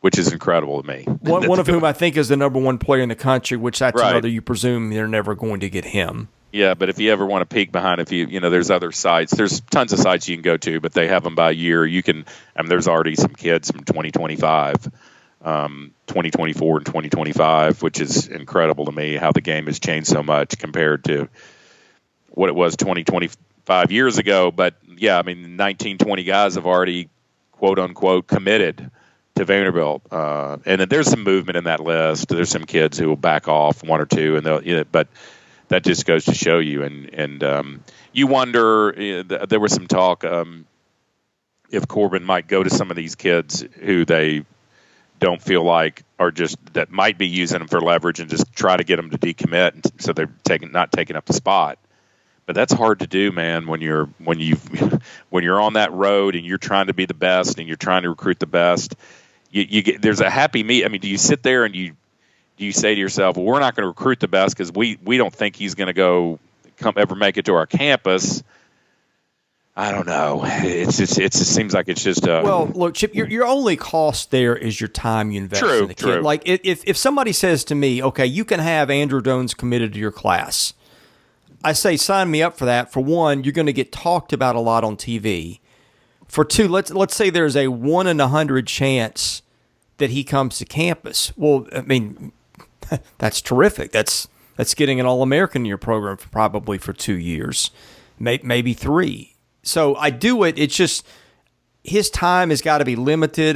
which is incredible to me. One of whom I think is the number one player in the country, which that's Right. another you presume they're never going to get him. Yeah, but if you ever want to peek behind, there's other sites. There's tons of sites you can go to, but they have them by year. You can, there's already some kids from 2025, 2024 and 2025, which is incredible to me how the game has changed so much compared to what it was 25 years ago. But yeah, 19, 20 guys have already, quote unquote, committed to Vanderbilt. And then there's some movement in that list. There's some kids who will back off one or two, and but that just goes to show you. And you wonder, there was some talk if Corbin might go to some of these kids who they don't feel like are just that might be using them for leverage and just try to get them to decommit, and so they're not taking up the spot. But that's hard to do, man. When you're on that road and you're trying to be the best and you're trying to recruit the best, you get, there's a happy meet. Do you sit there and do you say to yourself, well, we're not going to recruit the best because we don't think he's going to ever make it to our campus? I don't know. It just seems like it's just well, look, Chip, your only cost there is your time you invest in the kid. True. Like if somebody says to me, okay, you can have Andrew Jones committed to your class, I say sign me up for that. For one, you're going to get talked about a lot on TV. For two, let's say there's a 1 in 100 chance that he comes to campus. Well, that's terrific. That's getting an All-American in your program probably for 2 years, maybe 3. So I do it. It's just his time has got to be limited.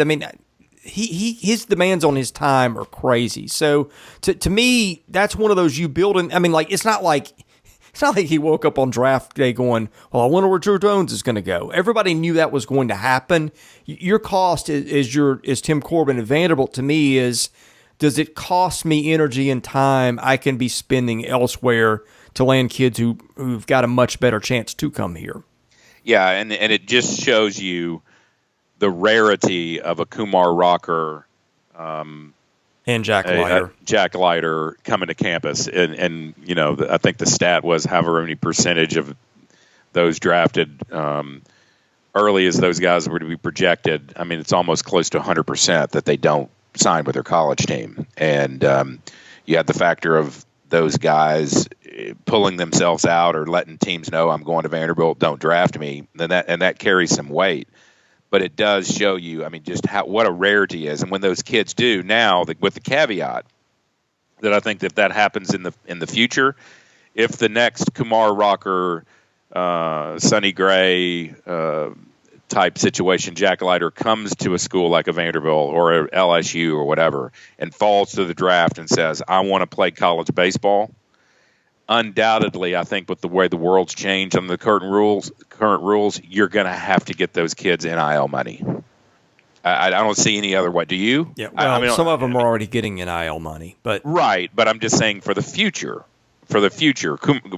His demands on his time are crazy. So to me, that's one of those you build in. It's not like he woke up on draft day going, well, I wonder where Drew Jones is going to go. Everybody knew that was going to happen. Your cost is Tim Corbin at Vanderbilt. To me, is does it cost me energy and time I can be spending elsewhere to land kids who've got a much better chance to come here? Yeah, and it just shows you the rarity of a Kumar Rocker and Jack Leiter. Jack Leiter coming to campus. And I think the stat was however many percentage of those drafted early as those guys were to be projected. It's almost close to 100% that they don't sign with their college team. And you have the factor of those guys pulling themselves out or letting teams know I'm going to Vanderbilt, don't draft me. And that carries some weight. But it does show you, just what a rarity is. And when those kids do now, with the caveat that I think that happens in the future, if the next Kumar Rocker, Sonny Gray type situation, Jack Leiter comes to a school like a Vanderbilt or a LSU or whatever and falls to the draft and says, I want to play college baseball, undoubtedly, I think with the way the world's changed on the current rules, you're going to have to get those kids NIL money. I don't see any other way. Do you? Yeah. Well, some of them are already getting NIL money, but right. But I'm just saying for the future.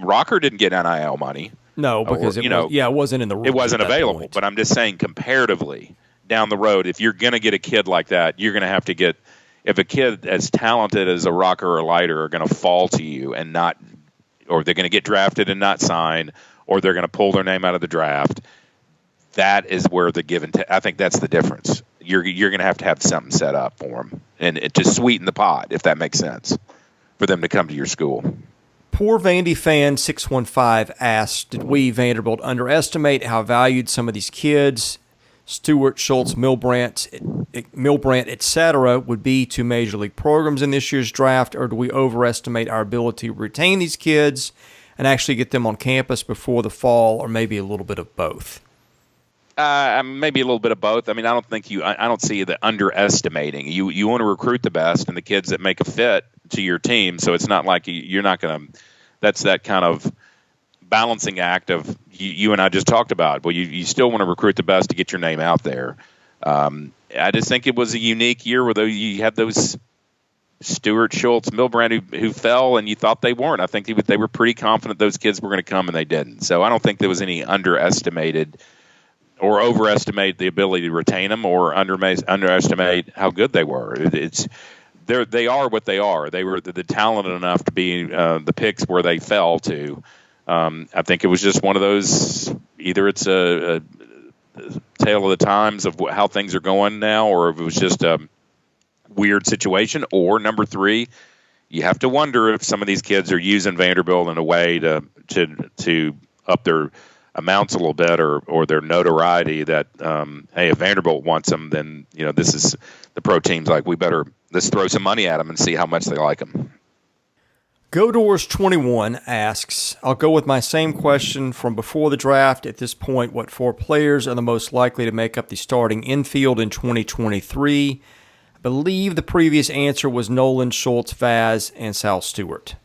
Rocker didn't get NIL money. No, because it wasn't in the rules. It wasn't available. But I'm just saying comparatively down the road, if you're going to get a kid like that, you're going to have to get. If a kid as talented as a Rocker or Leiter are going to fall to you and not. Or they're going to get drafted and not sign, or they're going to pull their name out of the draft. That is where the give and take. I think that's the difference. You're going to have something set up for them, and to sweeten the pot, if that makes sense, for them to come to your school. Poor Vandy fan 615 asked, did we, Vanderbilt, underestimate how valued some of these kids, Stewart, Schultz, Milbrandt, etc., would be to Major League programs in this year's draft, or do we overestimate our ability to retain these kids and actually get them on campus before the fall, or maybe a little bit of both? Maybe a little bit of both. I don't see the underestimating. You want to recruit the best and the kids that make a fit to your team, so it's not like you're not going to – that's that kind of balancing act of you and I just talked about. Well, you still want to recruit the best to get your name out there. I just think it was a unique year where you had those Stewart, Schultz, Milbrandt who fell, and you thought they weren't. I think they were pretty confident those kids were going to come, and they didn't. So I don't think there was any underestimated or overestimate the ability to retain them, or underestimate how good they were. They are what they are. They were the talented enough to be the picks where they fell to. I think it was just one of those. Either it's a tale of the times of how things are going now, or if it was just weird situation. Or number three, you have to wonder if some of these kids are using Vanderbilt in a way to up their amounts a little bit or their notoriety that, hey, if Vanderbilt wants them, then, this is the pro team's like, let's throw some money at them and see how much they like them. Godors21 asks, I'll go with my same question from before the draft. At this point, what 4 players are the most likely to make up the starting infield in 2023? I believe the previous answer was Nolan, Schultz, Vaz, and Sal Stewart.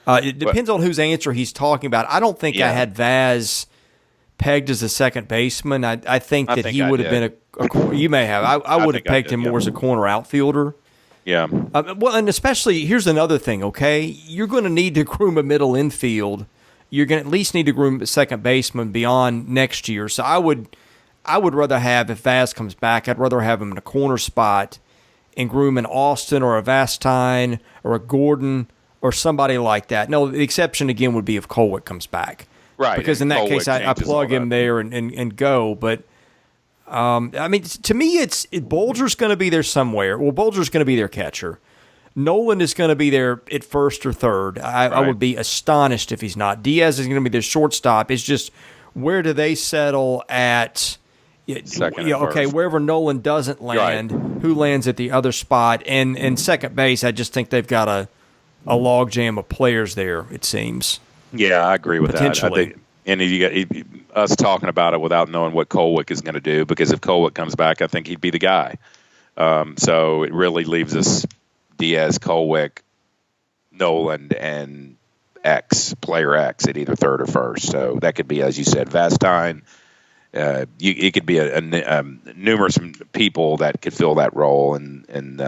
It depends on whose answer he's talking about. I don't think I had Vaz pegged as a second baseman. I think that he would have been a you may have. I would have pegged him more as a corner outfielder. Yeah. Well, and especially, here's another thing, okay? You're going to need to groom a middle infield. You're going to at least need to groom a second baseman beyond next year. So I would rather have, if Vaz comes back, I'd rather have him in a corner spot and groom an Austin or a Vastine or a Gordon or somebody like that. No, the exception, again, would be if Kolwyck comes back. Right. Because in that case, I plug him there and go. But, to me, Bolger's going to be there somewhere. Well, Bolger's going to be their catcher. Nolan is going to be there at first or third. I would be astonished if he's not. Diaz is going to be their shortstop. It's just, where do they settle at? Second wherever Nolan doesn't land, who lands at the other spot? And second base, I just think they've got a logjam of players there, it seems. Yeah, I agree with that. I think, and you got us talking about it without knowing what Kolwyck is going to do, because if Kolwyck comes back, I think he'd be the guy. So it really leaves us Diaz, Kolwyck, Nolan, and player X at either third or first. So that could be, as you said, Vastine. It could be a numerous people that could fill that role, and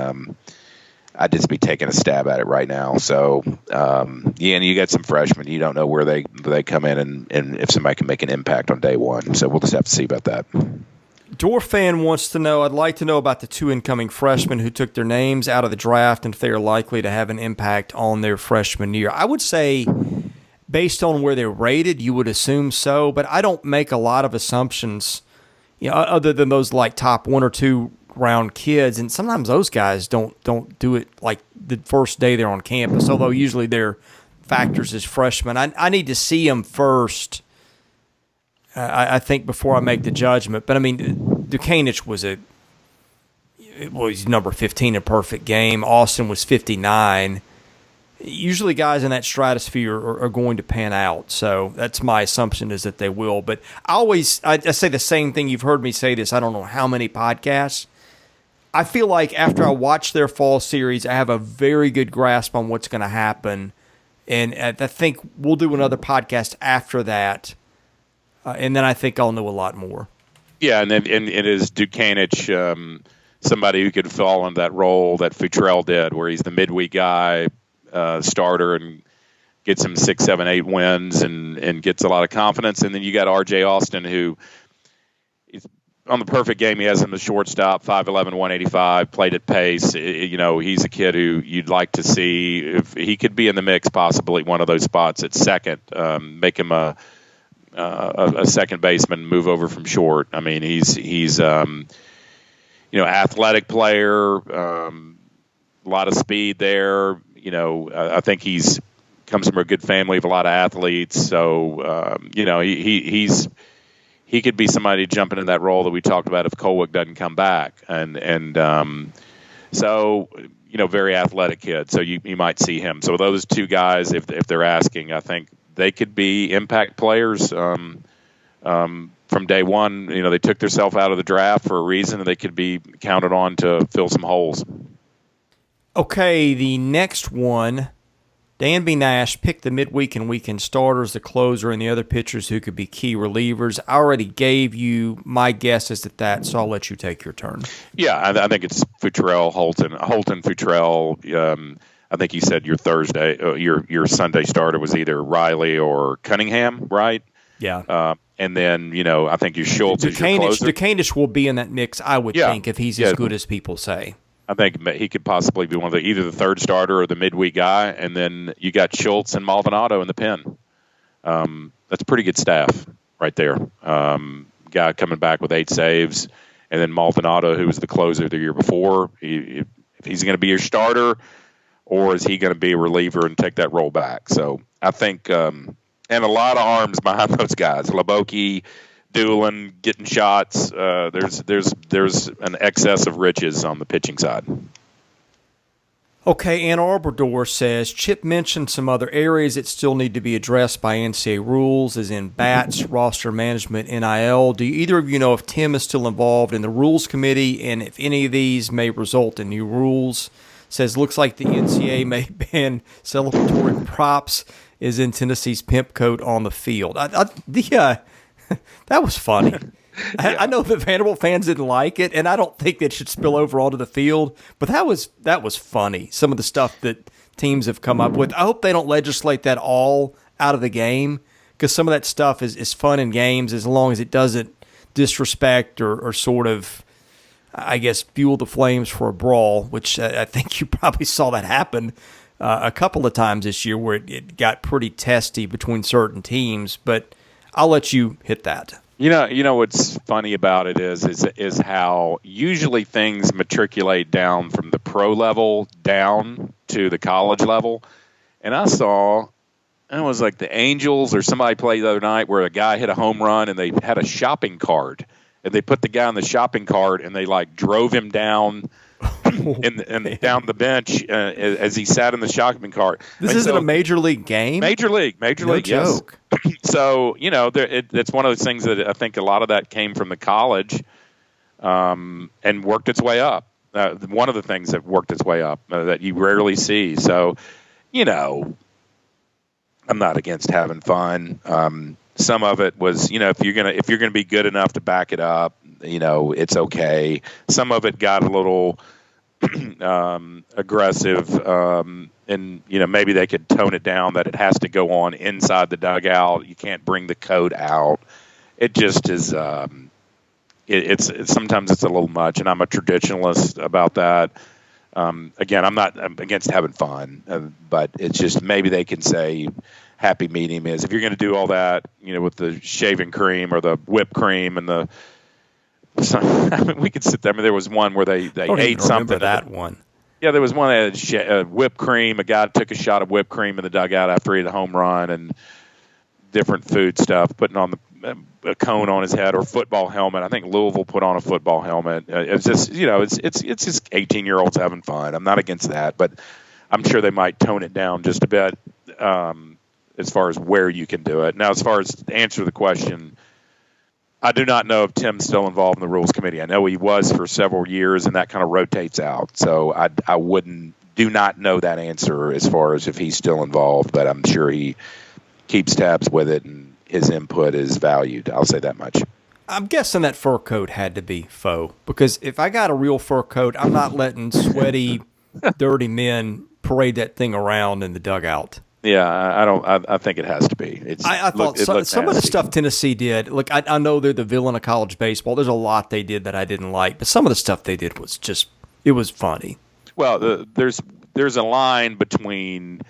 I'd just be taking a stab at it right now. So, and you got some freshmen. You don't know where they come in and if somebody can make an impact on day one. So we'll just have to see about that. Dorfan wants to know, I'd like to know about the 2 incoming freshmen who took their names out of the draft and if they are likely to have an impact on their freshman year. I would say, based on where they're rated, you would assume so, but I don't make a lot of assumptions, other than those like top 1 or 2 round kids, and sometimes those guys don't do it like the first day they're on campus, although usually they're factors as freshmen. I need to see them first, I think, before I make the judgment. But, Dukanich he's number 15 in perfect game. Austin was 59. Usually guys in that stratosphere are going to pan out, so that's my assumption, is that they will. But I say the same thing. You've heard me say this, I don't know how many podcasts. I feel like after I watch their fall series, I have a very good grasp on what's going to happen, and I think we'll do another podcast after that, and then I think I'll know a lot more. Yeah, and it is Dukanich, somebody who could fall into that role that Futrell did, where he's the midweek guy, starter, and gets him 6, 7, 8 wins and gets a lot of confidence. And then you got R.J. Austin, who is on the perfect game. He has him as shortstop, 5'11", 185, played at pace. He's a kid who you'd like to see if he could be in the mix, possibly one of those spots at second, make him a second baseman, move over from short. He's athletic player, a lot of speed there. I think he's comes from a good family of a lot of athletes. So, he could be somebody jumping in that role that we talked about if Kolwyck doesn't come back. So, very athletic kid. So you might see him. So those 2 guys, if they're asking, I think they could be impact players from day one. They took themselves out of the draft for a reason, and they could be counted on to fill some holes. Okay, the next one, Danby Nash picked the midweek and weekend starters, the closer, and the other pitchers who could be key relievers. I already gave you my guesses at that, so I'll let you take your turn. Yeah, I think it's Futrell, Holton, Futrell. I think you said your Thursday, your Sunday starter was either Riley or Cunningham, right? Yeah. And then, I think your Schultz is your closer. Dukanich will be in that mix, I would think, if he's as good as people say. I think he could possibly be either the third starter or the midweek guy. And then you got Schultz and Maldonado in the pen. That's a pretty good staff right there. Guy coming back with 8 saves. and then Maldonado, who was the closer the year before. If he's going to be your starter, or is he going to be a reliever and take that role back? So I think, and a lot of arms behind those guys. Leboke, Doolin, getting shots. There's an excess of riches on the pitching side. Okay, Ann Arbor says, Chip mentioned some other areas that still need to be addressed by NCAA rules, as in bats, roster management, NIL. Do either of you know if Tim is still involved in the rules committee and if any of these may result in new rules? Says, looks like the NCAA may ban celebratory props is in Tennessee's pimp coat on the field. That was funny. Yeah. I know that Vanderbilt fans didn't like it, and I don't think it should spill over onto the field, but that was funny, some of the stuff that teams have come up with. I hope they don't legislate that all out of the game, because some of that stuff is fun in games as long as it doesn't disrespect or sort of, I guess, fuel the flames for a brawl, which I think you probably saw that happen a couple of times this year where it got pretty testy between certain teams, but I'll let you hit that. You know what's funny about it is how usually things matriculate down from the pro level down to the college level. And I saw, it was like the Angels or somebody played the other night where a guy hit a home run and they had a shopping cart. And they put the guy on the shopping cart and they like drove him down and down the bench as he sat in the shopping cart. This isn't a major league game? Major league, no yes. Joke. So, it's one of those things that I think a lot of that came from the college and worked its way up. One of the things that worked its way up that you rarely see. So, I'm not against having fun. Some of it was, if you're gonna be good enough to back it up, it's okay. Some of it got a little aggressive, and maybe they could tone it down that it has to go on inside the dugout. You can't bring the code out. It just is. It's sometimes it's a little much, and I'm a traditionalist about that. Again, I'm against having fun, but it's just maybe they can say happy medium is if you're going to do all that, with the shaving cream or the whipped cream and the. We could sit there. I mean, there was one where they ate something. That one. Yeah, there was one that had whipped cream. A guy took a shot of whipped cream in the dugout after he had a home run, and different food stuff, putting on a cone on his head or football helmet. I think Louisville put on a football helmet. It's just, it's just 18-year-olds having fun. I'm not against that, but I'm sure they might tone it down just a bit as far as where you can do it. Now, as far as to answer the question, I do not know if Tim's still involved in the rules committee. I know he was for several years, and that kind of rotates out. So I do not know that answer as far as if he's still involved, but I'm sure he keeps tabs with it, and his input is valued. I'll say that much. I'm guessing that fur coat had to be faux, because if I got a real fur coat, I'm not letting sweaty, dirty men parade that thing around in the dugout. Yeah, I think it has to be. I thought some of the stuff Tennessee did. Look, I know they're the villain of college baseball. There's a lot they did that I didn't like, but some of the stuff they did was it was funny. Well, there's a line between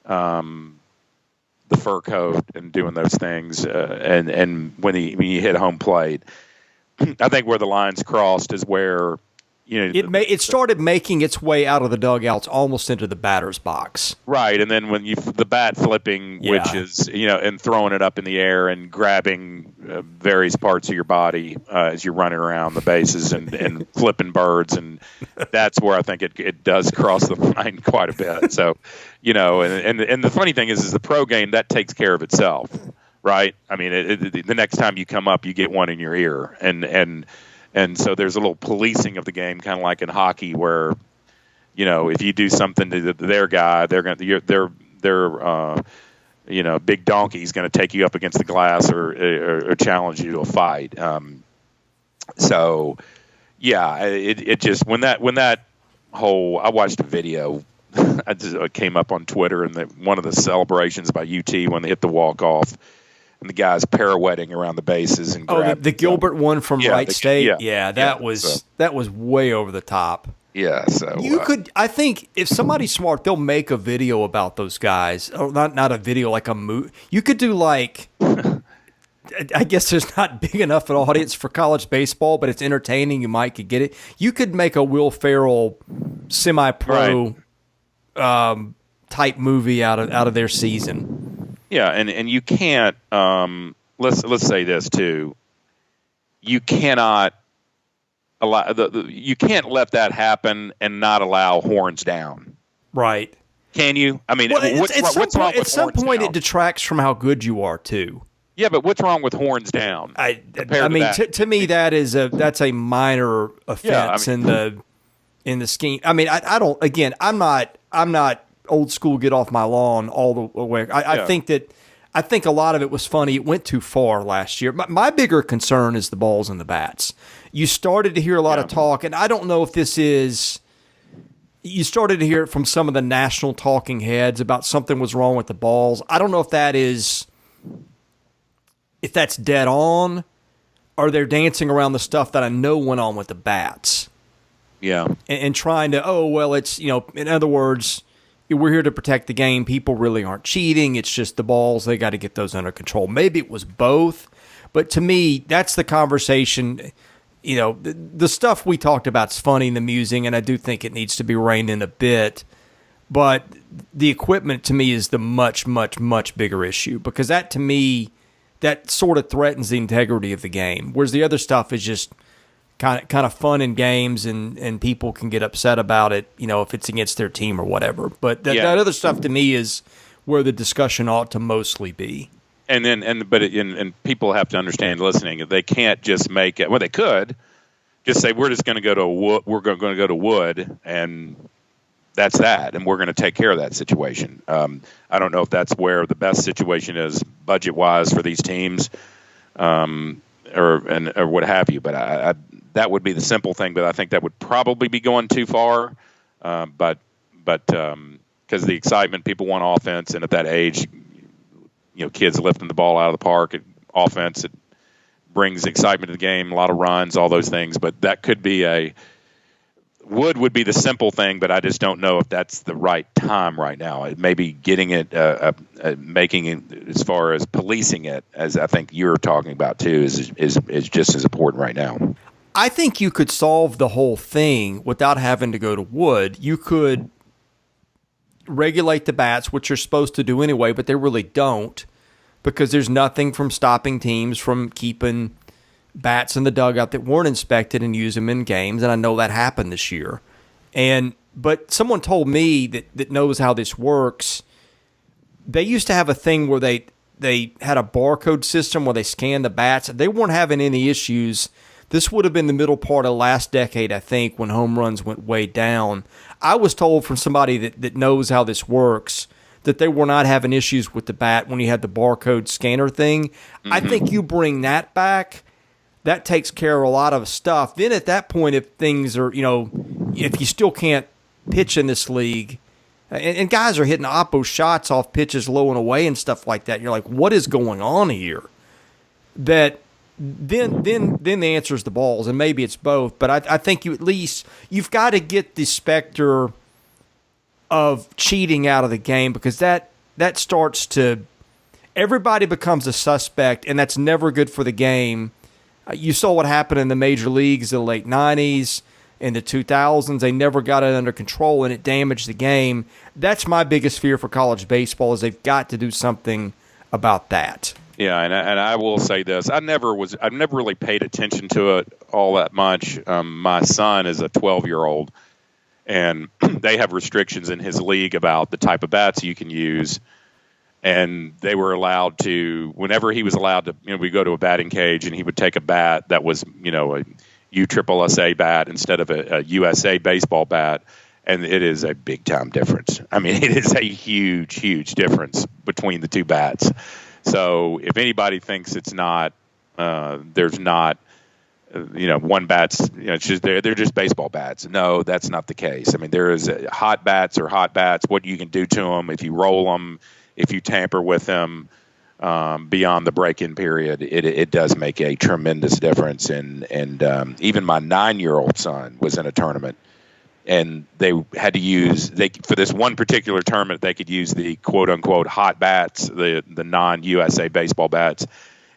the fur coat and doing those things, and when you hit home plate, I think where the lines crossed is where. It started making its way out of the dugouts almost into the batter's box. Right, and then when the bat flipping, which is, and throwing it up in the air and grabbing various parts of your body as you're running around the bases and flipping birds, and that's where I think it does cross the line quite a bit. So, and the funny thing is the pro game, that takes care of itself, right? I mean, the next time you come up, you get one in your ear, and so there's a little policing of the game, kind of like in hockey, where, if you do something to their guy, their big donkey's going to take you up against the glass or challenge you to a fight. It just when that whole, I watched a video. It came up on Twitter, and one of the celebrations by UT when they hit the walk off. And the guy's pirouetting around the bases and the Gilbert one from Wright State. That was way over the top. Yeah, so you could. I think if somebody's smart, they'll make a video about those guys. Or not a video, like a movie. You could do like I guess there's not big enough an audience for college baseball, but it's entertaining. You might could get it. You could make a Will Ferrell semi-pro type movie out of their season. Yeah, and you can't. Let's say this too. You cannot allow you can't let that happen and not allow horns down. Right? Can you? I mean, what's wrong with at some point it detracts from how good you are too. Yeah, but what's wrong with horns down? I mean, to me that's a minor offense in the scheme. I mean, I don't. Again, I'm not old school. Get off my lawn all the way. I think a lot of it was funny. It went too far last year. My bigger concern is the balls and the bats. You started to hear a lot of talk, and I don't know if this is. You started to hear it from some of the national talking heads about something was wrong with the balls. I don't know if that's dead on, or they're dancing around the stuff that I know went on with the bats. Yeah, and trying to it's in other words, we're here to protect the game. People really aren't cheating. It's just the balls. They got to get those under control. Maybe it was both, but to me, that's the conversation. The stuff we talked about is funny and amusing, and I do think it needs to be reined in a bit. But the equipment, to me, is the much, much, much bigger issue, because that, to me, that sort of threatens the integrity of the game, whereas the other stuff is just kind of fun in games, and people can get upset about it, if it's against their team or whatever. But that other stuff, to me, is where the discussion ought to mostly be. And people have to understand, listening, they can't just make it. Well, they could just say we're just going to go to wood. We're going to go to wood, and that's that, and we're going to take care of that situation. I don't know if that's where the best situation is budget wise for these teams, or what have you. But I that would be the simple thing. But I think that would probably be going too far. But because the excitement, people want offense, and at that age, kids lifting the ball out of the park, offense, it brings excitement to the game, a lot of runs, all those things. But that could be wood would be the simple thing, but I just don't know if that's the right time right now. Maybe getting it, making it, as far as policing it, as I think you're talking about too, is just as important right now. I think you could solve the whole thing without having to go to wood. You could regulate the bats, which you're supposed to do anyway, but they really don't, because there's nothing from stopping teams from keeping bats in the dugout that weren't inspected and use them in games, and I know that happened this year. But someone told me that knows how this works. They used to have a thing where they had a barcode system where they scanned the bats. They weren't having any issues. This would have been the middle part of last decade, I think, when home runs went way down. I was told from somebody that knows how this works that they were not having issues with the bat when you had the barcode scanner thing. Mm-hmm. I think you bring that back, that takes care of a lot of stuff. Then at that point, if things are, if you still can't pitch in this league, and guys are hitting oppo shots off pitches low and away and stuff like that, you're like, what is going on here? Then the answer is the balls, and maybe it's both. But I think you've got to get the specter of cheating out of the game, because that starts to, everybody becomes a suspect, and that's never good for the game. You saw what happened in the major leagues in the late 90s, in the 2000s. They never got it under control, and it damaged the game. That's my biggest fear for college baseball, is they've got to do something about that. Yeah, and I will say this: I've never really paid attention to it all that much. My son is a 12-year-old, and they have restrictions in his league about the type of bats you can use. And they were allowed to, whenever he was allowed to, we go to a batting cage, and he would take a bat that was, a USSSA bat instead of a USA baseball bat. And it is a big time difference. I mean, it is a huge, huge difference between the two bats. So if anybody thinks it's not, there's not, one bat's, it's just they're just baseball bats. No, that's not the case. I mean, there is hot bats or hot bats. What you can do to them if you roll them, if you tamper with them beyond the break-in period, it does make a tremendous difference. And even my 9-year-old son was in a tournament, and they had to use for this one particular tournament, they could use the quote unquote hot bats, the non-USA baseball bats,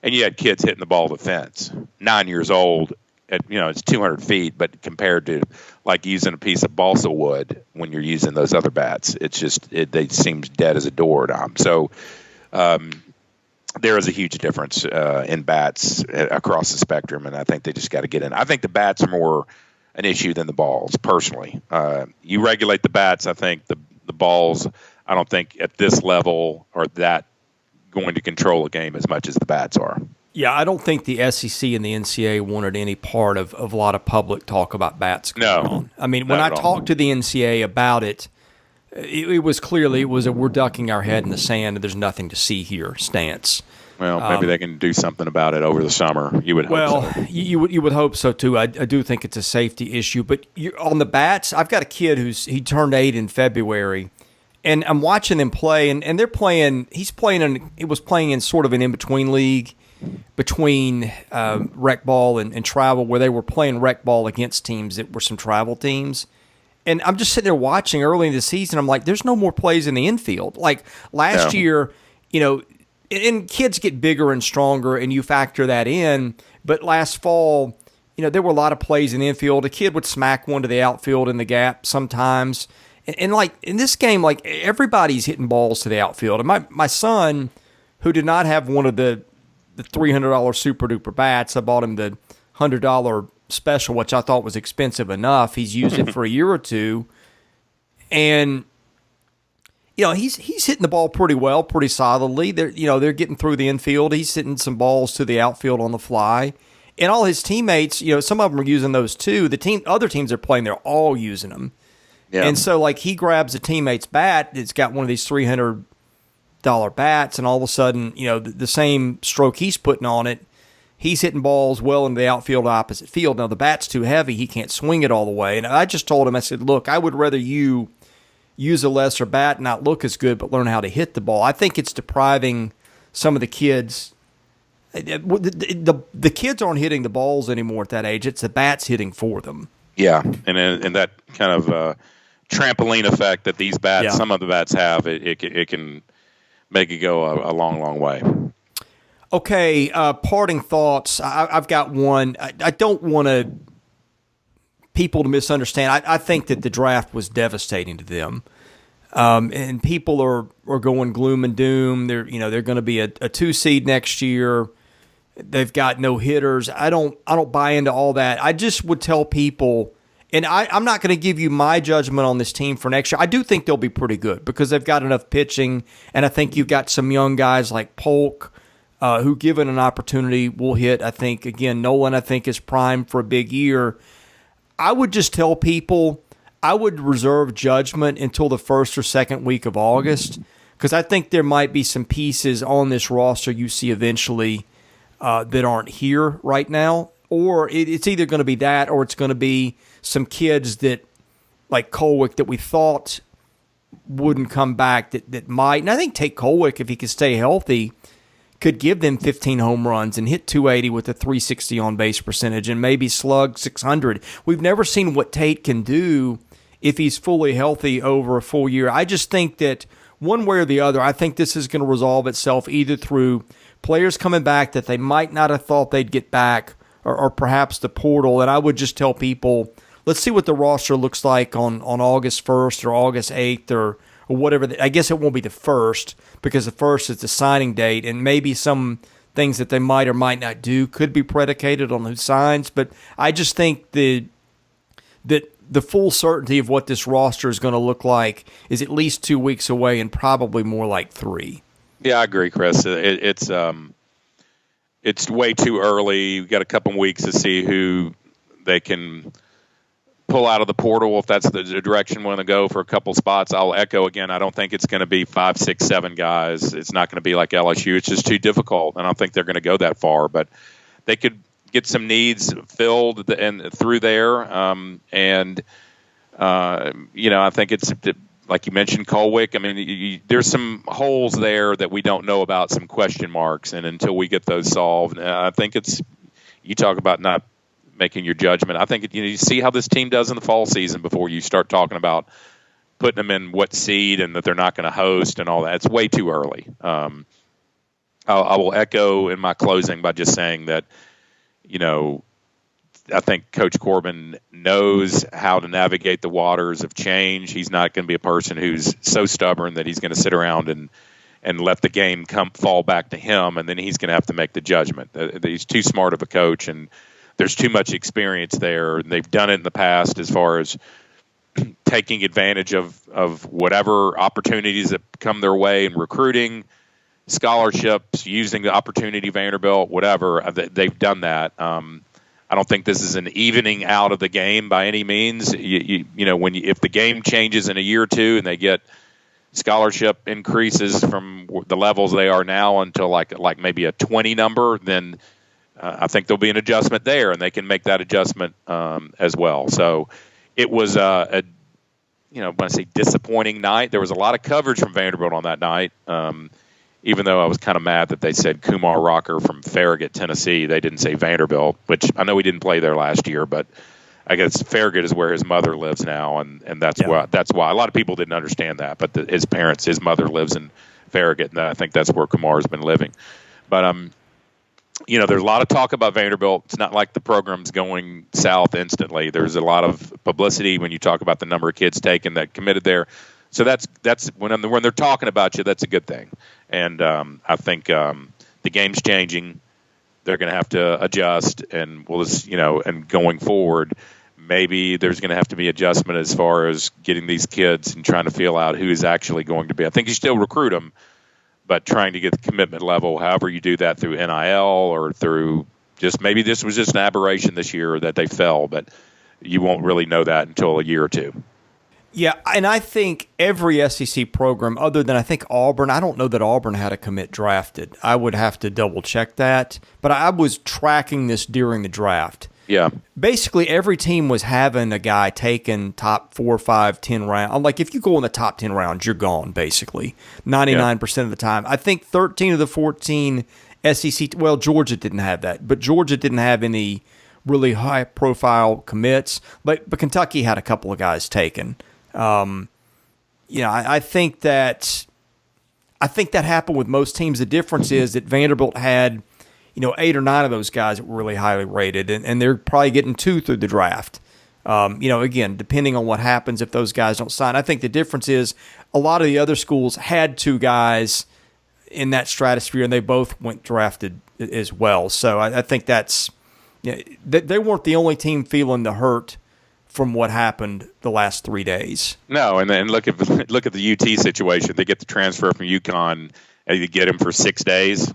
and you had kids hitting the ball to the fence, 9 years old. It's 200 feet, but compared to like using a piece of balsa wood when you're using those other bats, they seem dead as a door to them. So there is a huge difference in bats across the spectrum, and I think they just got to get in. I think the bats are more an issue than the balls, personally. You regulate the bats, I think the balls, I don't think at this level are that going to control a game as much as the bats are. Yeah, I don't think the SEC and the NCAA wanted any part of a lot of public talk about bats going on. I mean, when I talked to the NCAA about it, it was clearly a we're ducking our head in the sand and there's nothing to see here stance. Well, maybe they can do something about it over the summer. You would hope so. You would hope so too. I do think it's a safety issue. But on the bats, I've got a kid he turned 8 in February, and I'm watching them play, and they're playing. He was playing in sort of an in between league between rec ball and travel, where they were playing rec ball against teams that were some travel teams. And I'm just sitting there watching early in the season. I'm like, there's no more plays in the infield. Like last year, and kids get bigger and stronger, and you factor that in. But last fall, there were a lot of plays in the infield. A kid would smack one to the outfield in the gap sometimes. And like in this game, like everybody's hitting balls to the outfield. And my son, who did not have one of the $300 super duper bats, I bought him the $100 special, which I thought was expensive enough. He's used it for a year or two, and he's hitting the ball pretty well, pretty solidly. They're getting through the infield. He's hitting some balls to the outfield on the fly, and all his teammates, some of them are using those too. Other teams are playing, they're all using them, and so like he grabs a teammate's bat that's got one of these $300 bats, and all of a sudden, the same stroke he's putting on it, he's hitting balls well into the outfield opposite field. Now, the bat's too heavy. He can't swing it all the way. And I just told him, I said, look, I would rather you use a lesser bat, not look as good, but learn how to hit the ball. I think it's depriving some of the kids. The kids aren't hitting the balls anymore at that age. It's the bats hitting for them. Yeah, and that kind of trampoline effect that these bats, some of the bats have, it can make it go a long, long way. Okay, parting thoughts. I've got one. I don't want people to misunderstand. I think that the draft was devastating to them, and people are going gloom and doom. They're going to be a 2 seed next year. They've got no hitters. I don't buy into all that. I just would tell people, and I'm not going to give you my judgment on this team for next year. I do think they'll be pretty good because they've got enough pitching, and I think you've got some young guys like Polk, who, given an opportunity, will hit. I think, again, Nolan, I think, is primed for a big year. I would just tell people I would reserve judgment until the first or second week of August, because I think there might be some pieces on this roster you see eventually that aren't here right now. Or it's either going to be that, or it's going to be some kids that, like Kolwyck, that we thought wouldn't come back that might. And I think Tate Kolwyck, if he could stay healthy, could give them 15 home runs and hit 280 with a 360 on-base percentage and maybe slug 600. We've never seen what Tate can do if he's fully healthy over a full year. I just think that one way or the other, I think this is going to resolve itself either through players coming back that they might not have thought they'd get back, or perhaps the portal. And I would just tell people, let's see what the roster looks like on August 1st or August 8th or whatever. I guess it won't be the 1st, because the 1st is the signing date, and maybe some things that they might or might not do could be predicated on who signs. But I just think that the full certainty of what this roster is going to look like is at least 2 weeks away, and probably more like 3. Yeah, I agree, Chris. It's way too early. We've got a couple weeks to see who they can pull out of the portal, if that's the direction we want to go for a couple spots. I'll echo again, I don't think it's going to be 5, 6, 7 guys. It's not going to be like LSU. It's just too difficult. I don't think they're going to go that far, but they could get some needs filled and through there. I think it's, like you mentioned, Kolwyck. I mean, there's some holes there that we don't know about, some question marks, and until we get those solved, I think you talk about not making your judgment. I think you see how this team does in the fall season before you start talking about putting them in what seed and that they're not going to host and all that. It's way too early. I will echo in my closing by just saying that, I think Coach Corbin knows how to navigate the waters of change. He's not going to be a person who's so stubborn that he's going to sit around and let the game fall back to him, and then he's going to have to make the judgment. He's too smart of a coach, and there's too much experience there. And they've done it in the past as far as taking advantage of whatever opportunities that come their way in recruiting, scholarships, using the opportunity, Vanderbilt, whatever. They've done that. I don't think this is an evening out of the game by any means. If the game changes in a year or two and they get scholarship increases from the levels they are now until like maybe a 20 number, then I think there'll be an adjustment there, and they can make that adjustment as well. So it was when I say disappointing night, there was a lot of coverage from Vanderbilt on that night. Even though I was kind of mad that they said Kumar Rocker from Farragut, Tennessee. They didn't say Vanderbilt, which I know he didn't play there last year, but I guess Farragut is where his mother lives now, and that's why a lot of people didn't understand that. But his mother lives in Farragut, and I think that's where Kumar's been living. But there's a lot of talk about Vanderbilt. It's not like the program's going south instantly. There's a lot of publicity when you talk about the number of kids taken that committed there. So that's when they're talking about you, that's a good thing. And I think the game's changing. They're going to have to adjust, and and going forward, maybe there's going to have to be adjustment as far as getting these kids and trying to feel out who is actually going to be. I think you still recruit them, but trying to get the commitment level, however you do that through NIL or through maybe this was just an aberration this year that they fell, but you won't really know that until a year or two. Yeah, and I think every SEC program, other than I think Auburn, I don't know that Auburn had a commit drafted. I would have to double-check that. But I was tracking this during the draft. Yeah. Basically, every team was having a guy taken top 4, 5, 10 rounds. Like, if you go in the top 10 rounds, you're gone, basically, 99% of the time. I think 13 of the 14 SEC – well, Georgia didn't have that. But Georgia didn't have any really high-profile commits. But Kentucky had a couple of guys taken. I think that happened with most teams. The difference is that Vanderbilt had, 8 or 9 of those guys that were really highly rated, and they're probably getting 2 through the draft. Again, depending on what happens if those guys don't sign. I think the difference is a lot of the other schools had 2 guys in that stratosphere, and they both went drafted as well. So I think that's they weren't the only team feeling the hurt from what happened the last 3 days. No, and then look at the UT situation. They get the transfer from UConn, and you get him for 6 days,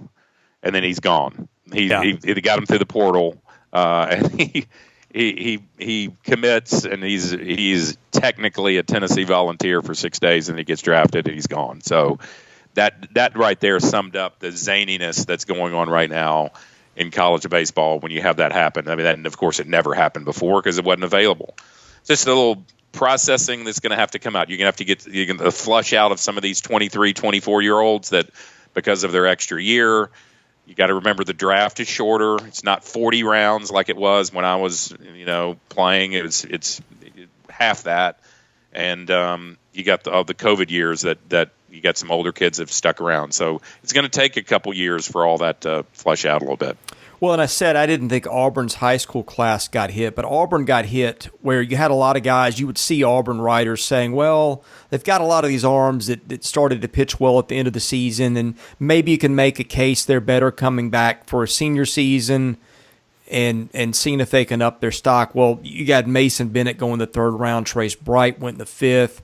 and then he's gone. He got him through the portal, and he commits, and he's technically a Tennessee Volunteer for 6 days, and he gets drafted, and he's gone. So that right there summed up the zaniness that's going on right now in college baseball when you have that happen. I mean, and of course, it never happened before because it wasn't available. Just a little processing that's going to have to come out. You're going to have to get the flush out of some of these 23, 24-year-olds that because of their extra year. You got to remember the draft is shorter. It's not 40 rounds like it was when I was, playing. It's half that, and you got the COVID years that you got some older kids that have stuck around. So it's going to take a couple years for all that to flush out a little bit. Well, and I said I didn't think Auburn's high school class got hit, but Auburn got hit where you had a lot of guys. You would see Auburn writers saying, well, they've got a lot of these arms that started to pitch well at the end of the season, and maybe you can make a case they're better coming back for a senior season and seeing if they can up their stock. Well, you got Mason Bennett going the 3rd round, Trace Bright went in the 5th,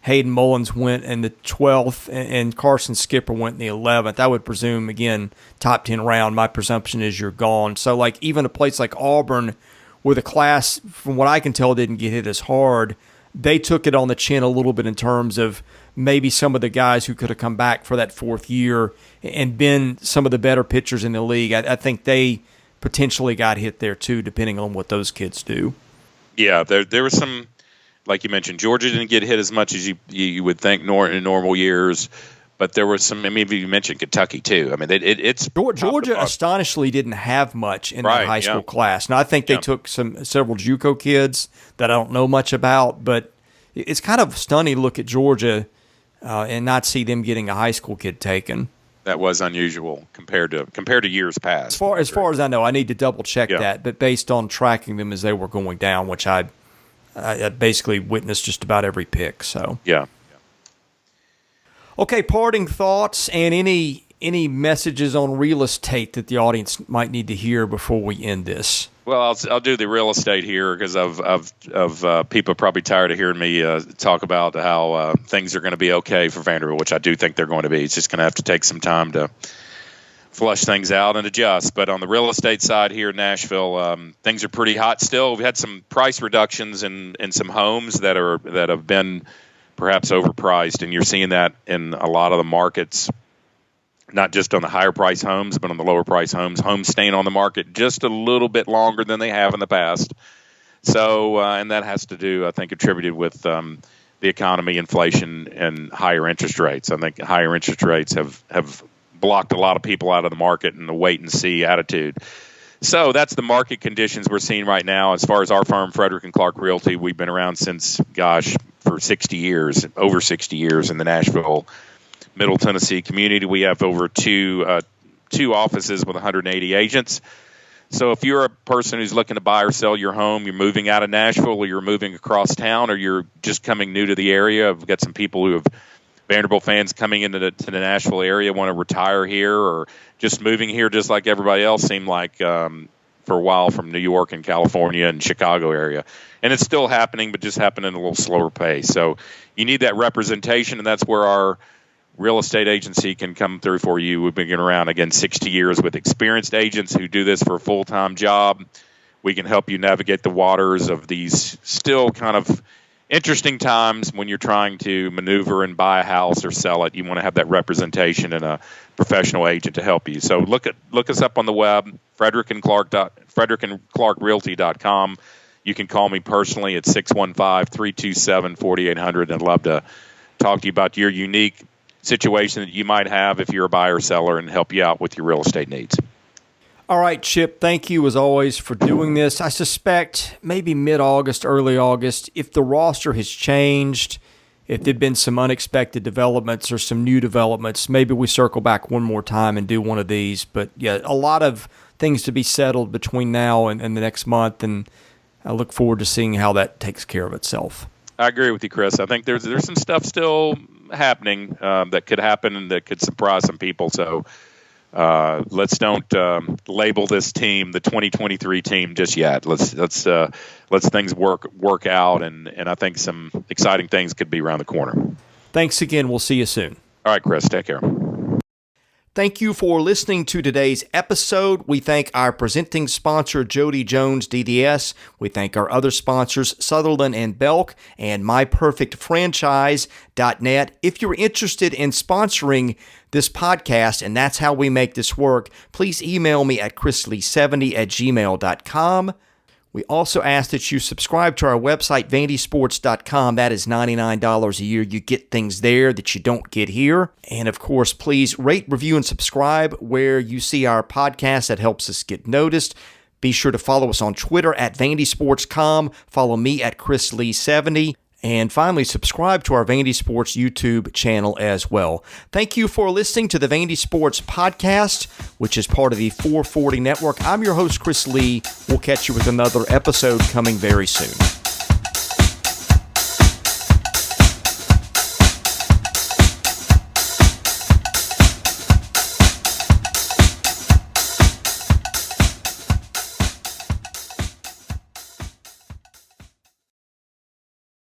Hayden Mullins went in the 12th, and Carson Skipper went in the 11th. I would presume, again, top 10 round, my presumption is you're gone. So, like, even a place like Auburn, where the class, from what I can tell, didn't get hit as hard, they took it on the chin a little bit in terms of maybe some of the guys who could have come back for that 4th year and been some of the better pitchers in the league. I think they potentially got hit there, too, depending on what those kids do. Yeah, there was some... Like you mentioned, Georgia didn't get hit as much as you would think in normal years, but there was some. I mean, you mentioned Kentucky too. I mean, it's Georgia astonishingly didn't have much in that high school class. Now I think they took several JUCO kids that I don't know much about, but it's kind of stunning to look at Georgia and not see them getting a high school kid taken. That was unusual compared to years past. As far as I know, I need to double check Yeah. that, but based on tracking them as they were going down, which I basically witnessed just about every pick. So Yeah. okay, parting thoughts and any messages on real estate that the audience might need to hear before we end this. Well, I'll do the real estate here because of people probably tired of hearing me talk about how things are going to be okay for Vanderbilt, which I do think they're going to be. It's just going to have to take some time to flush things out and adjust. But on the real estate side here in Nashville, things are pretty hot still. We've had some price reductions in some homes that have been perhaps overpriced, and you're seeing that in a lot of the markets. Not just on the higher price homes, but on the lower price homes. Homes staying on the market just a little bit longer than they have in the past. So, and that has to do, I think, attributed with the economy, inflation, and higher interest rates. I think higher interest rates have blocked a lot of people out of the market in the wait and see attitude. So that's the market conditions we're seeing right now. As far as our firm, Fridrich and Clark Realty, we've been around since, for 60 years, over 60 years in the Nashville Middle Tennessee community. We have over two offices with 180 agents. So if you're a person who's looking to buy or sell your home, you're moving out of Nashville, or you're moving across town, or you're just coming new to the area. I've got some people who have Vanderbilt fans coming into the Nashville area, want to retire here, or just moving here just like everybody else seemed like for a while from New York and California and Chicago area. And it's still happening, but just happening at a little slower pace. So you need that representation, and that's where our real estate agency can come through for you. We've been around, again, 60 years with experienced agents who do this for a full-time job. We can help you navigate the waters of these still kind of interesting times when you're trying to maneuver and buy a house or sell it. You want to have that representation and a professional agent to help you. So look us up on the web, fridrichandclarkrealty.com. You can call me personally at 615-327-4800. I'd love to talk to you about your unique situation that you might have if you're a buyer or seller and help you out with your real estate needs. All right, Chip, thank you as always for doing this. I suspect maybe mid-August, early August, if the roster has changed, if there have been some unexpected developments or some new developments, maybe we circle back one more time and do one of these. But yeah, a lot of things to be settled between now and the next month, and I look forward to seeing how that takes care of itself. I agree with you, Chris. I think there's some stuff still happening that could happen and that could surprise some people. So let's don't label this team the 2023 team just yet. Let's things work out, and I think some exciting things could be around the corner. Thanks again. We'll see you soon. All right, Chris. Take care. Thank you for listening to today's episode. We thank our presenting sponsor, Jody Jones DDS. We thank our other sponsors, Sutherland and Belk and MyPerfectFranchise.net. If you're interested in sponsoring this podcast, and that's how we make this work, please email me at chrisley70@gmail.com. We also ask that you subscribe to our website, vandysports.com. That is $99 a year. You get things there that you don't get here. And of course, please rate, review, and subscribe where you see our podcast. That helps us get noticed. Be sure to follow us on Twitter at vandysports.com. Follow me at chrisley70. And finally, subscribe to our Vandy Sports YouTube channel as well. Thank you for listening to the Vandy Sports Podcast, which is part of the 440 Network. I'm your host, Chris Lee. We'll catch you with another episode coming very soon.